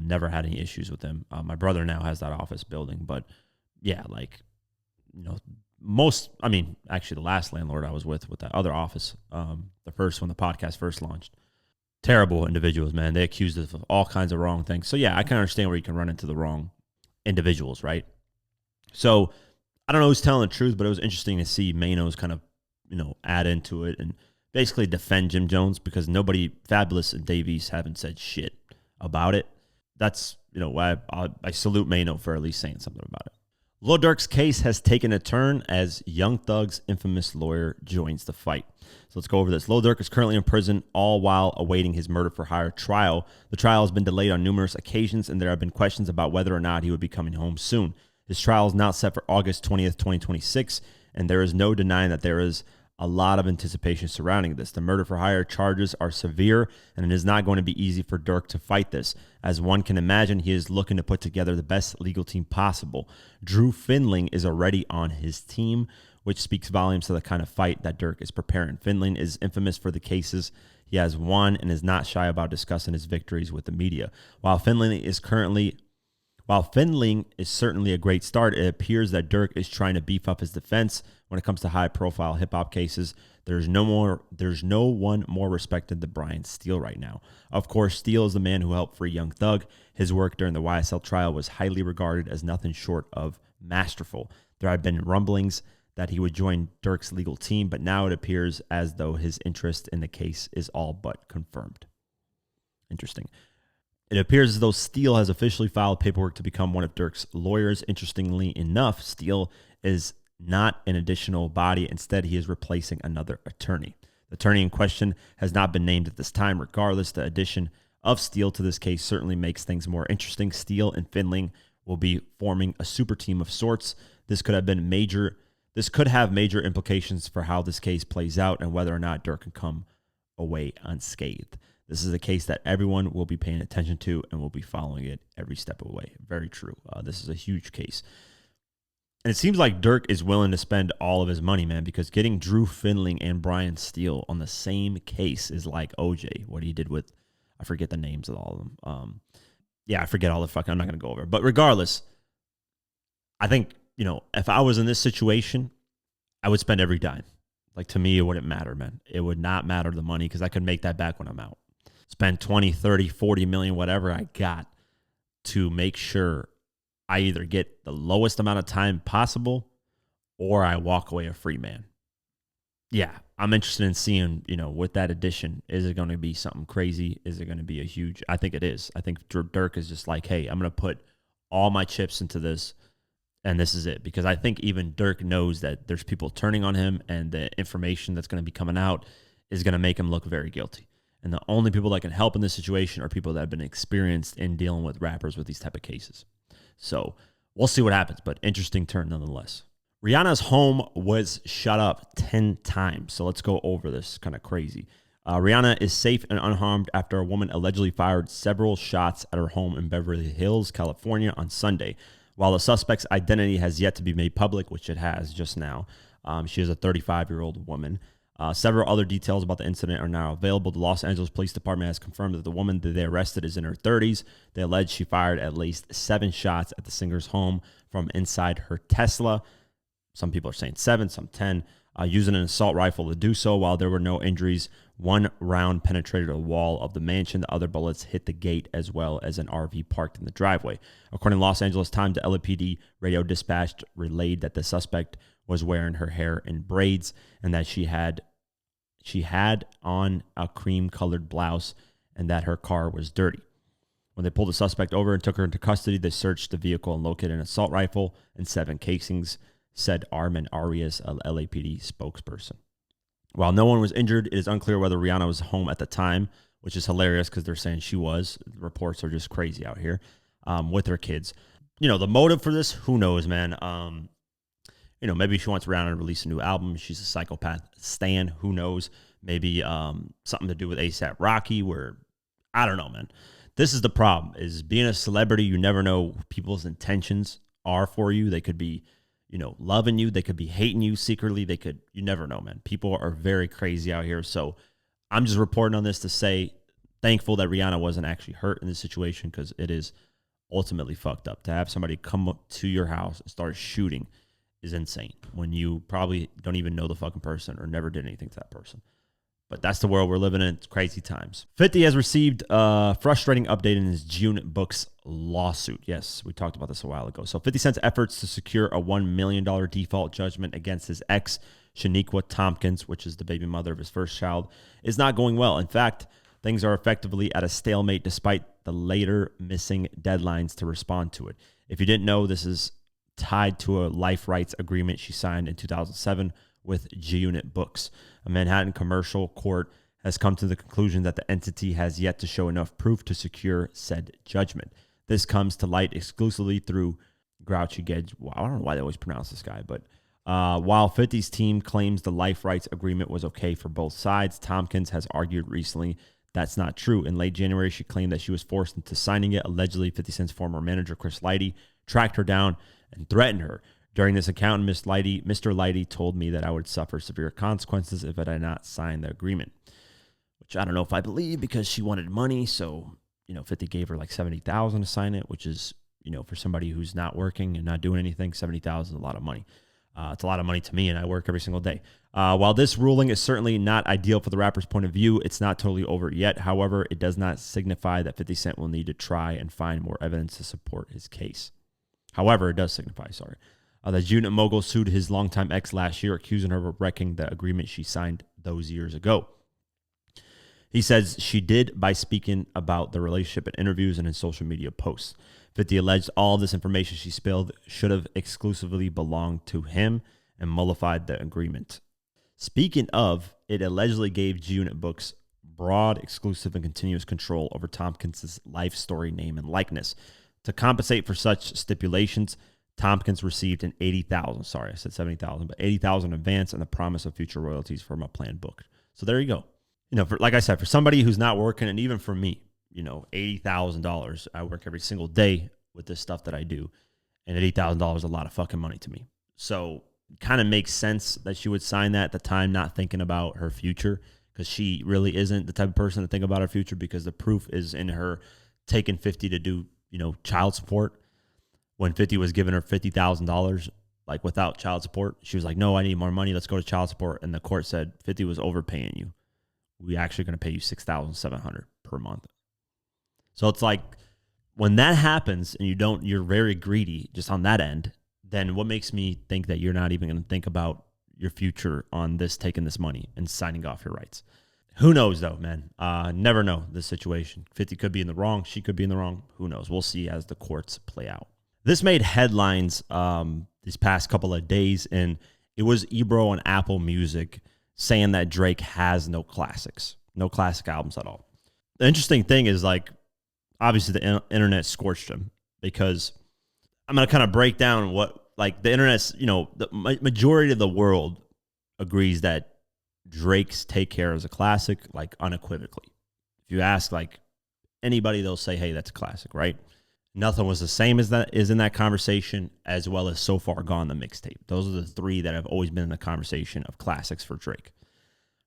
Never had any issues with him. My brother now has that office building, but yeah, actually the last landlord I was with that other office, the first when the podcast first launched, terrible individuals, man. They accused us of all kinds of wrong things. So yeah, I can understand where you can run into the wrong individuals, right? So I don't know who's telling the truth, but it was interesting to see Maino's kind of, add into it and basically defend Jim Jones, because nobody, Fabulous and Davies, haven't said shit about it. That's, why I salute Maino for at least saying something about it. Lil Durk's case has taken a turn as Young Thug's infamous lawyer joins the fight. So let's go over this. Lil Durk is currently in prison, all while awaiting his murder-for-hire trial. The trial has been delayed on numerous occasions, and there have been questions about whether or not he would be coming home soon. His trial is now set for August 20th, 2026, and there is no denying that there is a lot of anticipation surrounding this. The murder-for-hire charges are severe, and it is not going to be easy for Durk to fight this. As one can imagine, he is looking to put together the best legal team possible. Drew Findling is already on his team, which speaks volumes to the kind of fight that Durk is preparing. Findling is infamous for the cases he has won and is not shy about discussing his victories with the media. While Findling is certainly a great start, it appears that Durk is trying to beef up his defense when it comes to high-profile hip-hop cases. There's no one more respected than Brian Steele right now. Of course, Steele is the man who helped free Young Thug. His work during the YSL trial was highly regarded as nothing short of masterful. There have been rumblings that he would join Durk's legal team, but now it appears as though his interest in the case is all but confirmed. Interesting. It appears as though Steele has officially filed paperwork to become one of Durk's lawyers. Interestingly enough, Steele is not an additional body. Instead, he is replacing another attorney. The attorney in question has not been named at this time. Regardless, the addition of Steele to this case certainly makes things more interesting. Steele and Findling will be forming a super team of sorts. This could have major implications for how this case plays out and whether or not Durk can come away unscathed. This is a case that everyone will be paying attention to and will be following it every step of the way. Very true. This is a huge case. And it seems like Durk is willing to spend all of his money, man, because getting Drew Findling and Brian Steele on the same case is like OJ, what he did with, I forget the names of all of them. I forget all the fucking, I'm not going to go over it. But regardless, I think, if I was in this situation, I would spend every dime. Like, to me, it wouldn't matter, man. It would not matter the money, because I could make that back when I'm out. Spend 20, 30, 40 million, whatever I got, to make sure I either get the lowest amount of time possible or I walk away a free man. Yeah, I'm interested in seeing, with that addition, is it going to be something crazy? Is it going to be a huge, I think it is. I think Durk is just like, hey, I'm going to put all my chips into this, and this is it. Because I think even Durk knows that there's people turning on him, and the information that's going to be coming out is going to make him look very guilty. And the only people that can help in this situation are people that have been experienced in dealing with rappers with these type of cases. So we'll see what happens, but interesting turn nonetheless. Rihanna's home was shut up 10 times. So let's go over this. Kind of crazy. Rihanna is safe and unharmed after a woman allegedly fired several shots at her home in Beverly Hills, California on Sunday. While the suspect's identity has yet to be made public, which it has just now, she is a 35-year-old woman. Several other details about the incident are now available. The Los Angeles Police Department has confirmed that the woman that they arrested is in her 30s. They allege she fired at least 7 shots at the singer's home from inside her Tesla. Some people are saying 7, some 10. using an assault rifle to do so. While there were no injuries, one round penetrated a wall of the mansion. The other bullets hit the gate as well as an RV parked in the driveway. According to Los Angeles Times, the LAPD radio dispatch relayed that the suspect was wearing her hair in braids and that she had on a cream-colored blouse and that her car was dirty. When they pulled the suspect over and took her into custody, they searched the vehicle and located an assault rifle and 7 casings, said Armin Arias, a LAPD spokesperson. While no one was injured, it is unclear whether Rihanna was home at the time, which is hilarious because they're saying she was. The reports are just crazy out here with her kids. The motive for this, who knows, man. Maybe she wants Rihanna to release a new album. She's a psychopath stan. Who knows? Maybe something to do with A$AP Rocky where, I don't know, man. This is the problem, is being a celebrity, you never know people's intentions are for you. They could be, loving you. They could be hating you secretly. You never know, man. People are very crazy out here. So I'm just reporting on this to say, thankful that Rihanna wasn't actually hurt in this situation because it is ultimately fucked up. To have somebody come up to your house and start shooting is insane when you probably don't even know the fucking person or never did anything to that person. But that's the world we're living in. It's crazy times. 50 has received a frustrating update in his June Books lawsuit. Yes, we talked about this a while ago. So 50 Cent's efforts to secure a $1 million default judgment against his ex, Shaniqua Tompkins, which is the baby mother of his first child, is not going well. In fact, things are effectively at a stalemate despite the later missing deadlines to respond to it. If you didn't know, this is tied to a life rights agreement she signed in 2007 with G-Unit Books. A Manhattan commercial court has come to the conclusion that the entity has yet to show enough proof to secure said judgment. This comes to light exclusively through Grouchy Gedge. Wow, I don't know why they always pronounce this guy, but while 50's team claims the life rights agreement was okay for both sides, Tompkins has argued recently that's not true. In late January, she claimed that she was forced into signing it. Allegedly, 50 Cent's former manager, Chris Lighty, tracked her down and threatened her. During this encounter, Mr. Lighty told me that I would suffer severe consequences if I did not sign the agreement, which I don't know if I believe because she wanted money. So, 50 gave her like $70,000 to sign it, which is, for somebody who's not working and not doing anything, $70,000 is a lot of money. It's a lot of money to me, and I work every single day. While this ruling is certainly not ideal for the rapper's point of view, it's not totally over yet. However, it does not signify that 50 Cent will need to try and find more evidence to support his case. However, it does signify, the G-Unit mogul sued his longtime ex last year, accusing her of wrecking the agreement she signed those years ago. He says she did by speaking about the relationship in interviews and in social media posts. 50 alleged all this information she spilled should have exclusively belonged to him and nullified the agreement. Speaking of, it allegedly gave G-Unit Books broad, exclusive, and continuous control over Tompkins' life story, name, and likeness. To compensate for such stipulations, Tompkins received an $80,000, I said $70,000, but $80,000 advance and the promise of future royalties from a planned book. So there you go. Like I said, for somebody who's not working, and even for me, $80,000, I work every single day with this stuff that I do, and $80,000 is a lot of fucking money to me. So it kind of makes sense that she would sign that at the time, not thinking about her future, because she really isn't the type of person to think about her future, because the proof is in her taking 50 to do, child support. When 50 was giving her $50,000, like without child support, she was like, no, I need more money. Let's go to child support. And the court said 50 was overpaying you. We actually going to pay you $6,700 per month. So it's like when that happens and you're very greedy just on that end, then what makes me think that you're not even going to think about your future on this, taking this money and signing off your rights? Who knows, though, man? Never know this situation. 50 could be in the wrong. She could be in the wrong. Who knows? We'll see as the courts play out. This made headlines these past couple of days, and it was Ebro on Apple Music saying that Drake has no classics, no classic albums at all. The interesting thing is, obviously the internet scorched him, because I'm going to kind of break down what, the internet's, the majority of the world agrees that Drake's Take Care is a classic, unequivocally. If you ask, anybody, they'll say, hey, that's a classic, right? Nothing Was the Same as that is in that conversation, as well as So Far Gone, the mixtape. Those are the three that have always been in the conversation of classics for Drake.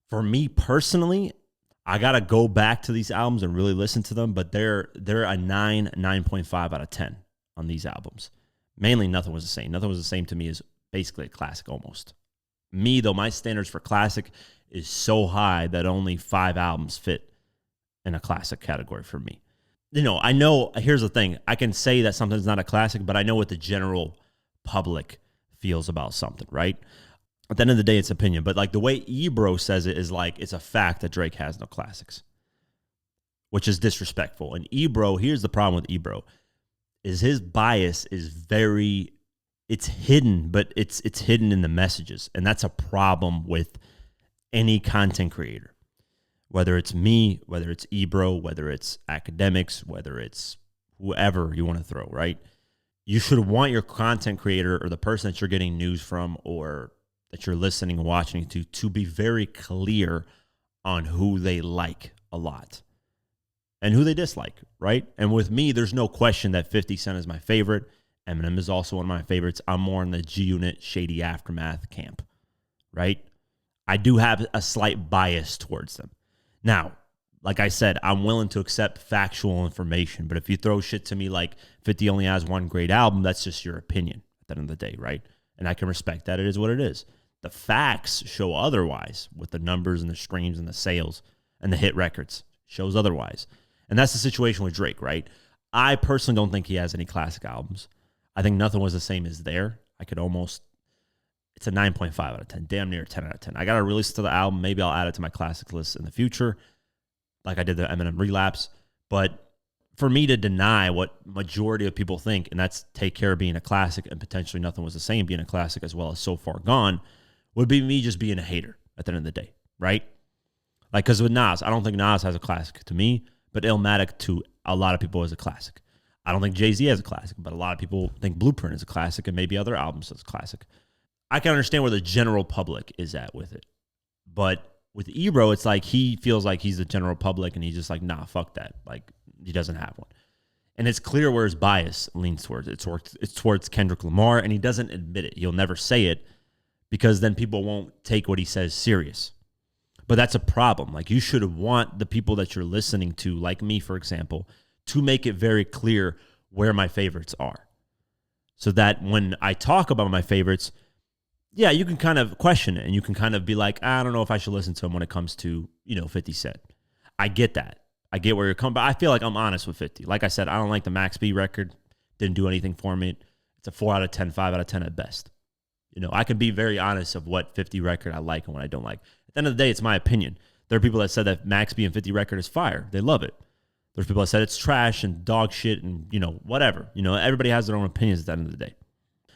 For me personally, I got to go back to these albums and really listen to them, but they're a 9.5 out of 10 on these albums. Mainly Nothing Was the Same. Nothing Was the Same to me is basically a classic almost. Me, though, my standards for classic is so high that only 5 albums fit in a classic category for me. I know, here's the thing. I can say that something's not a classic, but I know what the general public feels about something, right? At the end of the day, it's opinion. But like the way Ebro says it is like it's a fact that Drake has no classics, which is disrespectful. And Ebro, here's the problem with Ebro, is his bias is it's hidden, but it's hidden in the messages. And that's a problem with any content creator. Whether it's me, whether it's Ebro, whether it's academics, whether it's whoever you want to throw, right? You should want your content creator or the person that you're getting news from or that you're listening and watching to be very clear on who they like a lot and who they dislike, right? And with me, there's no question that 50 Cent is my favorite. Eminem is also one of my favorites. I'm more in the G-Unit, Shady Aftermath camp, right? I do have a slight bias towards them. Now, like I said, I'm willing to accept factual information, but if you throw shit to me like 50 only has one great album, that's just your opinion at the end of the day, right? And I can respect that. It is what it is. The facts show otherwise with the numbers and the streams and the sales and the hit records. Shows otherwise. And that's the situation with Drake, right? I personally don't think he has any classic albums. I think Nothing Was the Same as there. It's a 9.5 out of 10, damn near 10 out of 10. I got to release to the album. Maybe I'll add it to my classic list in the future, like I did the Eminem Relapse. But for me to deny what majority of people think, and that's Take Care being a classic and potentially Nothing Was the Same being a classic as well as So Far Gone, would be me just being a hater at the end of the day, right? Like, because with Nas, I don't think Nas has a classic to me, but Illmatic to a lot of people is a classic. I don't think Jay-Z has a classic, but a lot of people think Blueprint is a classic and maybe other albums is a classic. I can understand where the general public is at with it. But with Ebro, it's like he feels like he's the general public and he's just like, nah, fuck that. Like, he doesn't have one. And it's clear where his bias leans towards. It's towards Kendrick Lamar, and he doesn't admit it. He'll never say it because then people won't take what he says serious. But that's a problem. Like, you should want the people that you're listening to, like me, for example, to make it very clear where my favorites are. So that when I talk about my favorites, yeah, you can kind of question it and you can kind of be like, I don't know if I should listen to him when it comes to, 50 Cent. I get that. I get where you're coming, but I feel like I'm honest with 50. Like I said, I don't like the Max B record. Didn't do anything for me. It's a 4 out of 10, 5 out of 10 at best. I can be very honest of what 50 record I like and what I don't like. At the end of the day, it's my opinion. There are people that said that Max B and 50 record is fire. They love it. There's people that said it's trash and dog shit and, whatever. Everybody has their own opinions at the end of the day.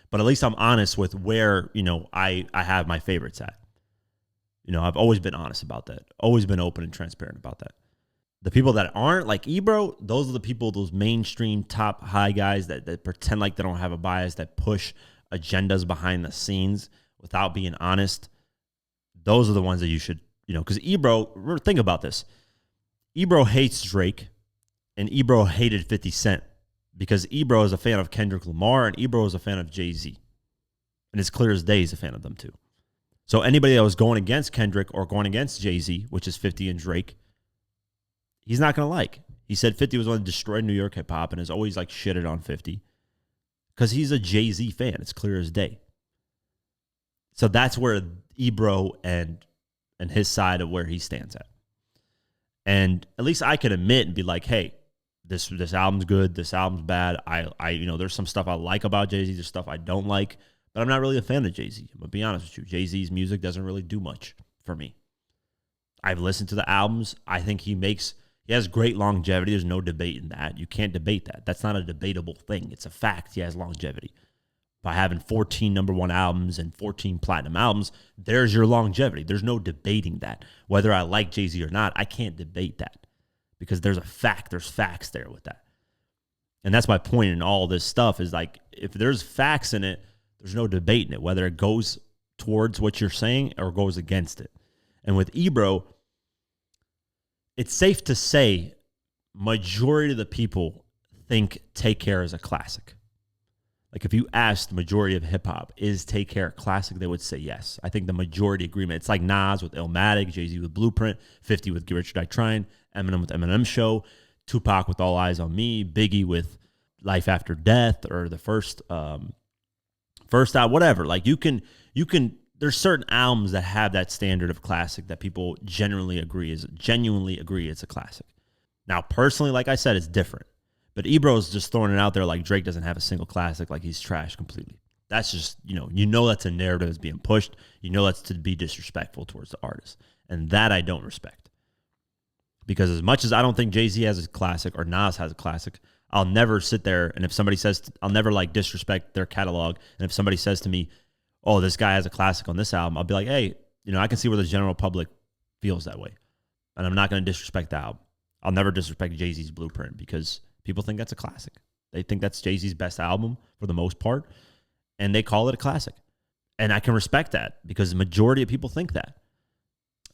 But at least I'm honest with where, I have my favorites at. I've always been honest about that. Always been open and transparent about that. The people that aren't, like Ebro, those are the people, those mainstream top high guys that pretend like they don't have a bias, that push agendas behind the scenes without being honest. Those are the ones that you should, because Ebro, think about this. Ebro hates Drake and Ebro hated 50 Cent. Because Ebro is a fan of Kendrick Lamar and Ebro is a fan of Jay-Z. And it's clear as day he's a fan of them too. So anybody that was going against Kendrick or going against Jay-Z, which is 50 and Drake, he's not going to like. He said 50 was going to destroy New York hip hop and has always like shitted on 50. Because he's a Jay-Z fan. It's clear as day. So that's where Ebro and his side of where he stands at. And at least I can admit and be like, hey, This album's good. This album's bad. I there's some stuff I like about Jay-Z. There's stuff I don't like, but I'm not really a fan of Jay-Z. I'm gonna be honest with you. Jay-Z's music doesn't really do much for me. I've listened to the albums. I think he has great longevity. There's no debate in that. You can't debate that. That's not a debatable thing. It's a fact. He has longevity. By having 14 number one albums and 14 platinum albums, there's your longevity. There's no debating that. Whether I like Jay-Z or not, I can't debate that. Because there's facts there with that. And that's my point in all this stuff is like, if there's facts in it, there's no debating it, whether it goes towards what you're saying or goes against it. And with Ebro, it's safe to say majority of the people think Take Care is a classic. Like if you ask the majority of hip hop, is Take Care a classic? They would say yes. I think the majority agreement. It's like Nas with Illmatic, Jay-Z with Blueprint, 50 with Get Rich or Die Trying, Eminem with Eminem Show, Tupac with All Eyes on Me, Biggie with Life After Death or the first out, whatever. Like you can there's certain albums that have that standard of classic that people genuinely agree it's a classic. Now, personally, like I said, it's different. But Ebro's just throwing it out there like Drake doesn't have a single classic, like he's trash completely. That's just, you know that's a narrative that's being pushed. You know that's to be disrespectful towards the artist. And that I don't respect. Because as much as I don't think Jay-Z has a classic or Nas has a classic, I'll never sit there and if somebody says, I'll never like disrespect their catalog. And if somebody says to me, oh, this guy has a classic on this album, I'll be like, hey, I can see where the general public feels that way. And I'm not going to disrespect the album. I'll never disrespect Jay-Z's Blueprint because people think that's a classic. They think that's Jay-Z's best album for the most part. And they call it a classic. And I can respect that because the majority of people think that.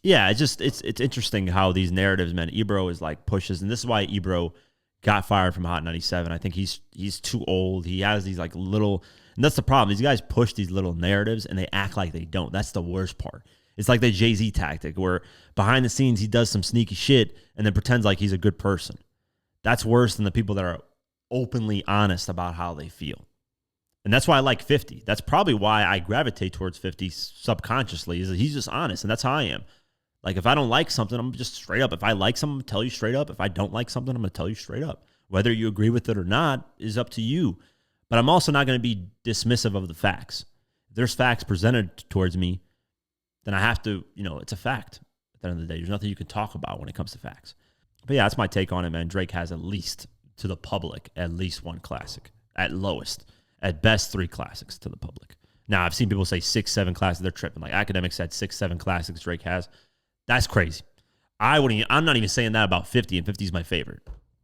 Yeah, it's interesting how these narratives, man. Ebro is like pushes, and this is why Ebro got fired from Hot 97. I think he's too old. He has these like little, and that's the problem. These guys push these little narratives, and they act like they don't. That's the worst part. It's like the Jay-Z tactic where behind the scenes he does some sneaky shit and then pretends like he's a good person. That's worse than the people that are openly honest about how they feel. And that's why I like 50. That's probably why I gravitate towards 50 subconsciously, is that he's just honest, and that's how I am. Like, if I don't like something, I'm just straight up. If I like something, I'm going to tell you straight up. If I don't like something, I'm going to tell you straight up. Whether you agree with it or not is up to you. But I'm also not going to be dismissive of the facts. If there's facts presented towards me, then I have to, it's a fact at the end of the day. There's nothing you can talk about when it comes to facts. But yeah, that's my take on it, man. Drake has at least, to the public, at least one classic. At lowest. At best, 3 classics to the public. Now, I've seen people say 6, 7 classics. They're tripping. Like, Academics said 6, 7 classics Drake has. That's crazy. I'm not even saying that about 50, and 50 is my favorite.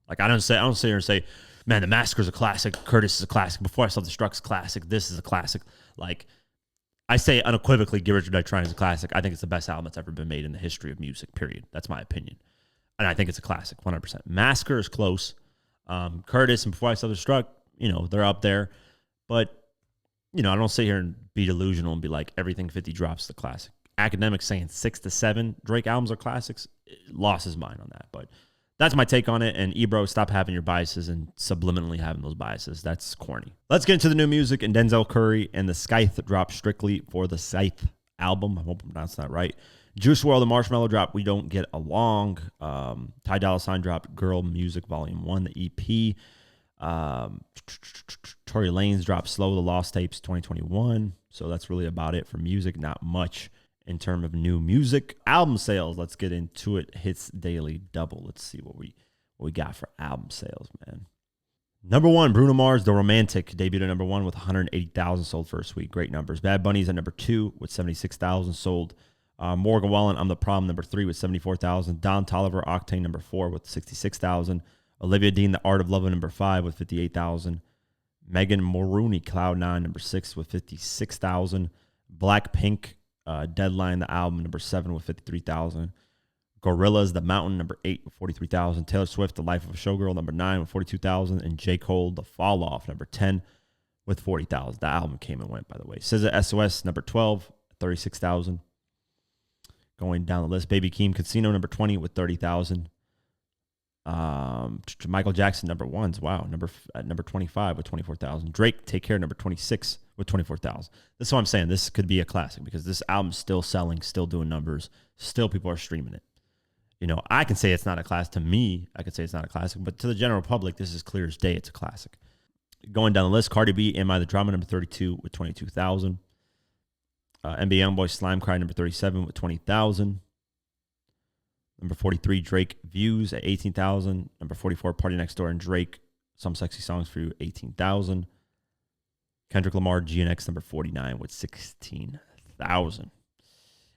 Like, I don't sit here and say, man, The Massacre's a classic, Curtis is a classic, Before I Self-Destruct's a classic, this is a classic. Like, I say unequivocally, Get Rich or Die Trying is a classic. I think it's the best album that's ever been made in the history of music, period. That's my opinion. And I think it's a classic, 100%. Massacre is close. Curtis and Before I Self-Destruct, they're up there. But, I don't sit here and be delusional and be like, everything 50 drops the classic. Academics saying 6 to 7 Drake albums are classics, lost his mind on that. But that's my take on it. And Ebro, stop having your biases and subliminally having those biases. That's corny. Let's get into the new music. And Denzel Curry and the Scythe drop strictly for the Scythe album. I hope I'm pronouncing that right. Juice WRLD and Marshmello drop We Don't Get Along. Ty Dolla $ign dropped Girl Music Volume 1, the EP. Tory Lanez dropped Slow the Lost Tapes 2021. So that's really about it for music. Not much in terms of new music. Album sales, let's get into it. Hits daily double. Let's see what we got for album sales, man. Number 1, Bruno Mars, The Romantic, debuted at number 1 with 180,000 sold first week. Great numbers. Bad Bunny's at number 2 with 76,000 sold. Morgan Wallen, I'm the Problem, number 3 with 74,000. Don Toliver, Octane, number 4 with 66,000. Olivia Dean, The Art of Loving, number 5 with 58,000. Megan Mulroney, Cloud 9, number 6 with 56,000. Blackpink, Deadline, the album, number 7 with 53,000. Gorillaz, The Mountain, number 8 with 43,000. Taylor Swift, The Life of a Showgirl, number 9 with 42,000. And J. Cole, The Fall Off, number 10 with 40,000. The album came and went, by the way. SZA, SOS, number 12, 36,000. Going down the list, Baby Keem, Casino, number 20 with 30,000. Michael Jackson, number 1s. Wow. Number 25 with 24,000. Drake, Take Care, number 26 with 24,000. This is what I'm saying. This could be a classic because this album's still selling, still doing numbers, still people are streaming it. I can say it's not a classic. To me, I could say it's not a classic, but to the general public, this is clear as day. It's a classic. Going down the list, Cardi B, Am I the Drama, number 32 with 22,000. NBA Youngboy, Slime Cry, number 37 with 20,000. Number 43, Drake, Views at 18,000. Number 44, Party Next Door and Drake, Some Sexy Songs for You, 18,000. Kendrick Lamar, GNX, number 49 with 16,000.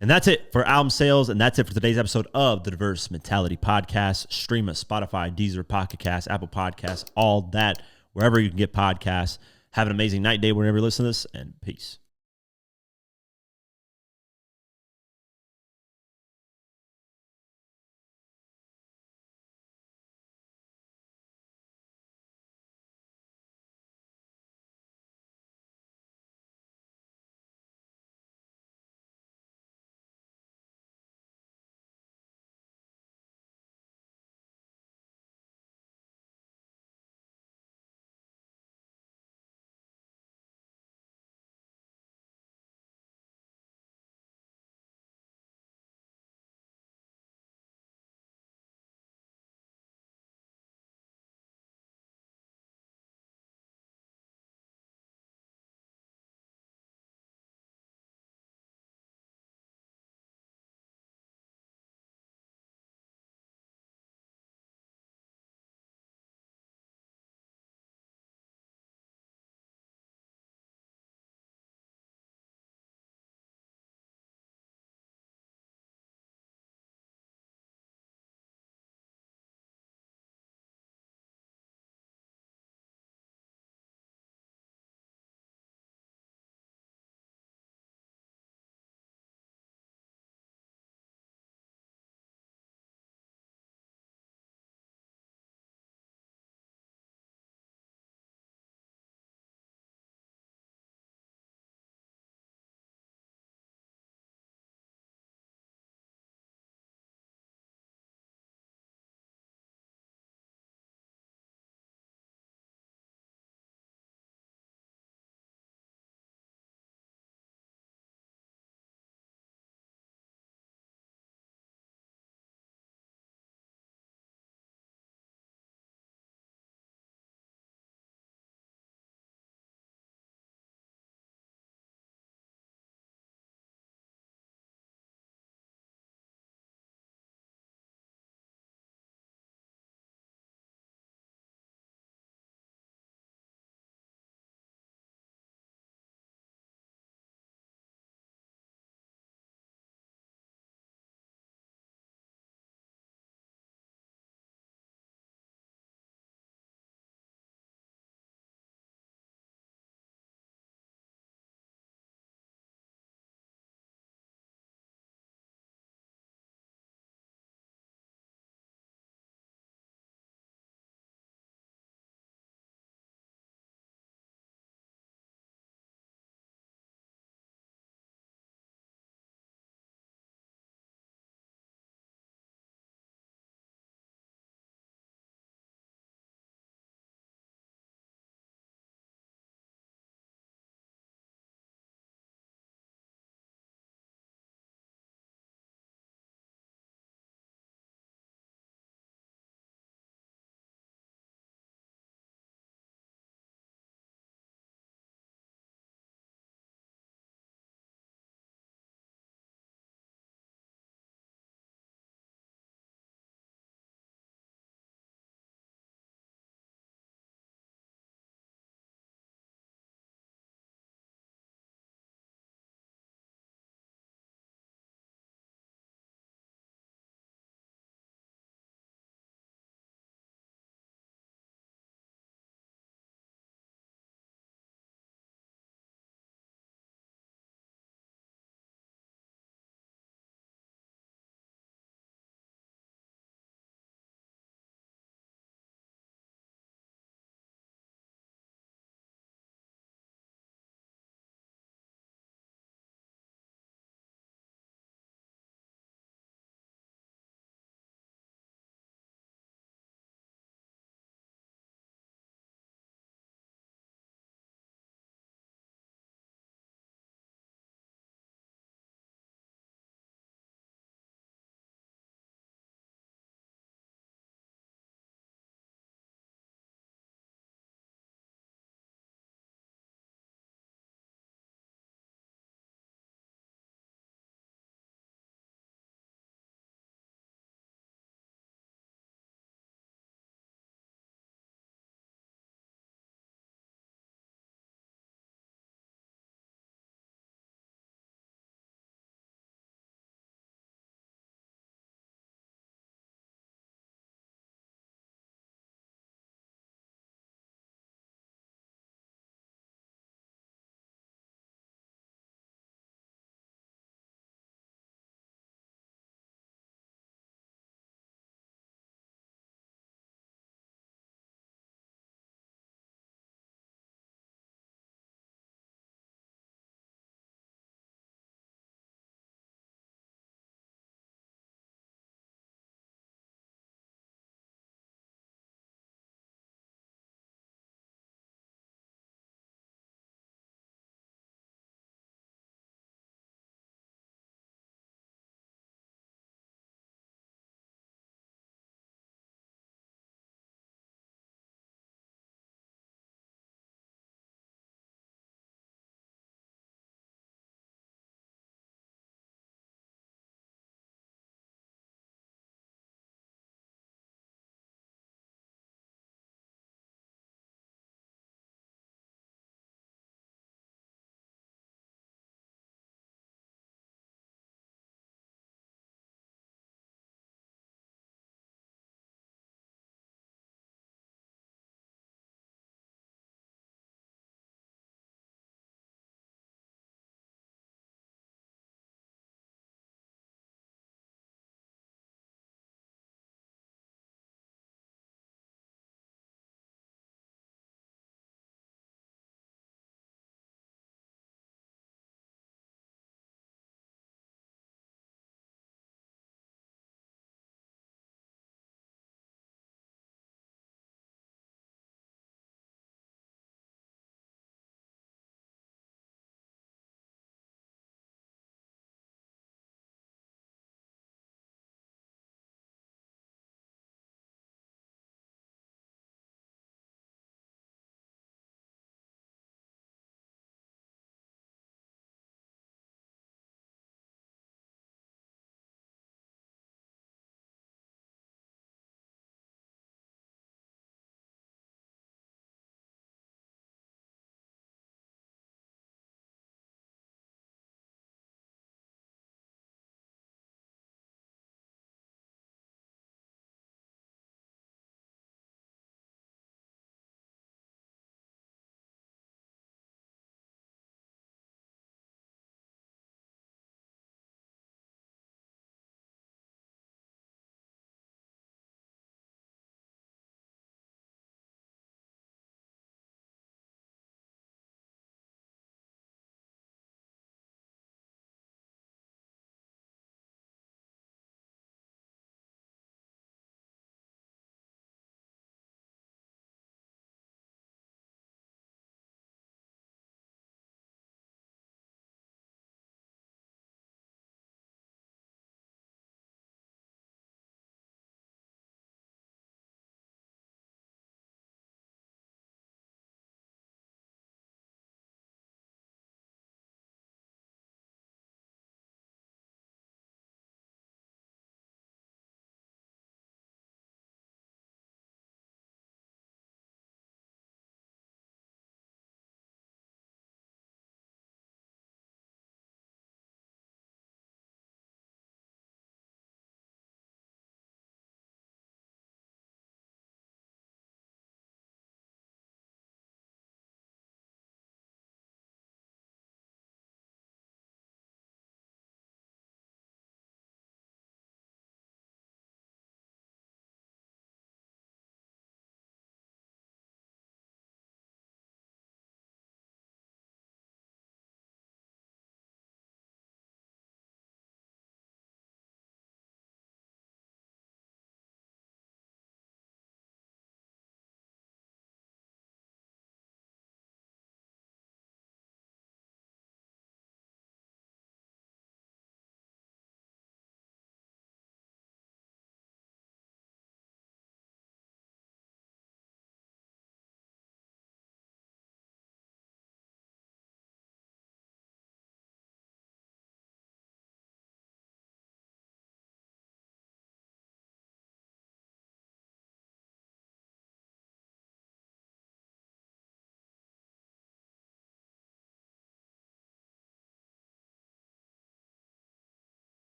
And that's it for album sales, and that's it for today's episode of the Diverse Mentality Podcast. Stream us, Spotify, Deezer, Pocket Cast, Apple Podcasts, all that, wherever you can get podcasts. Have an amazing night, day, whenever you listen to this, and peace.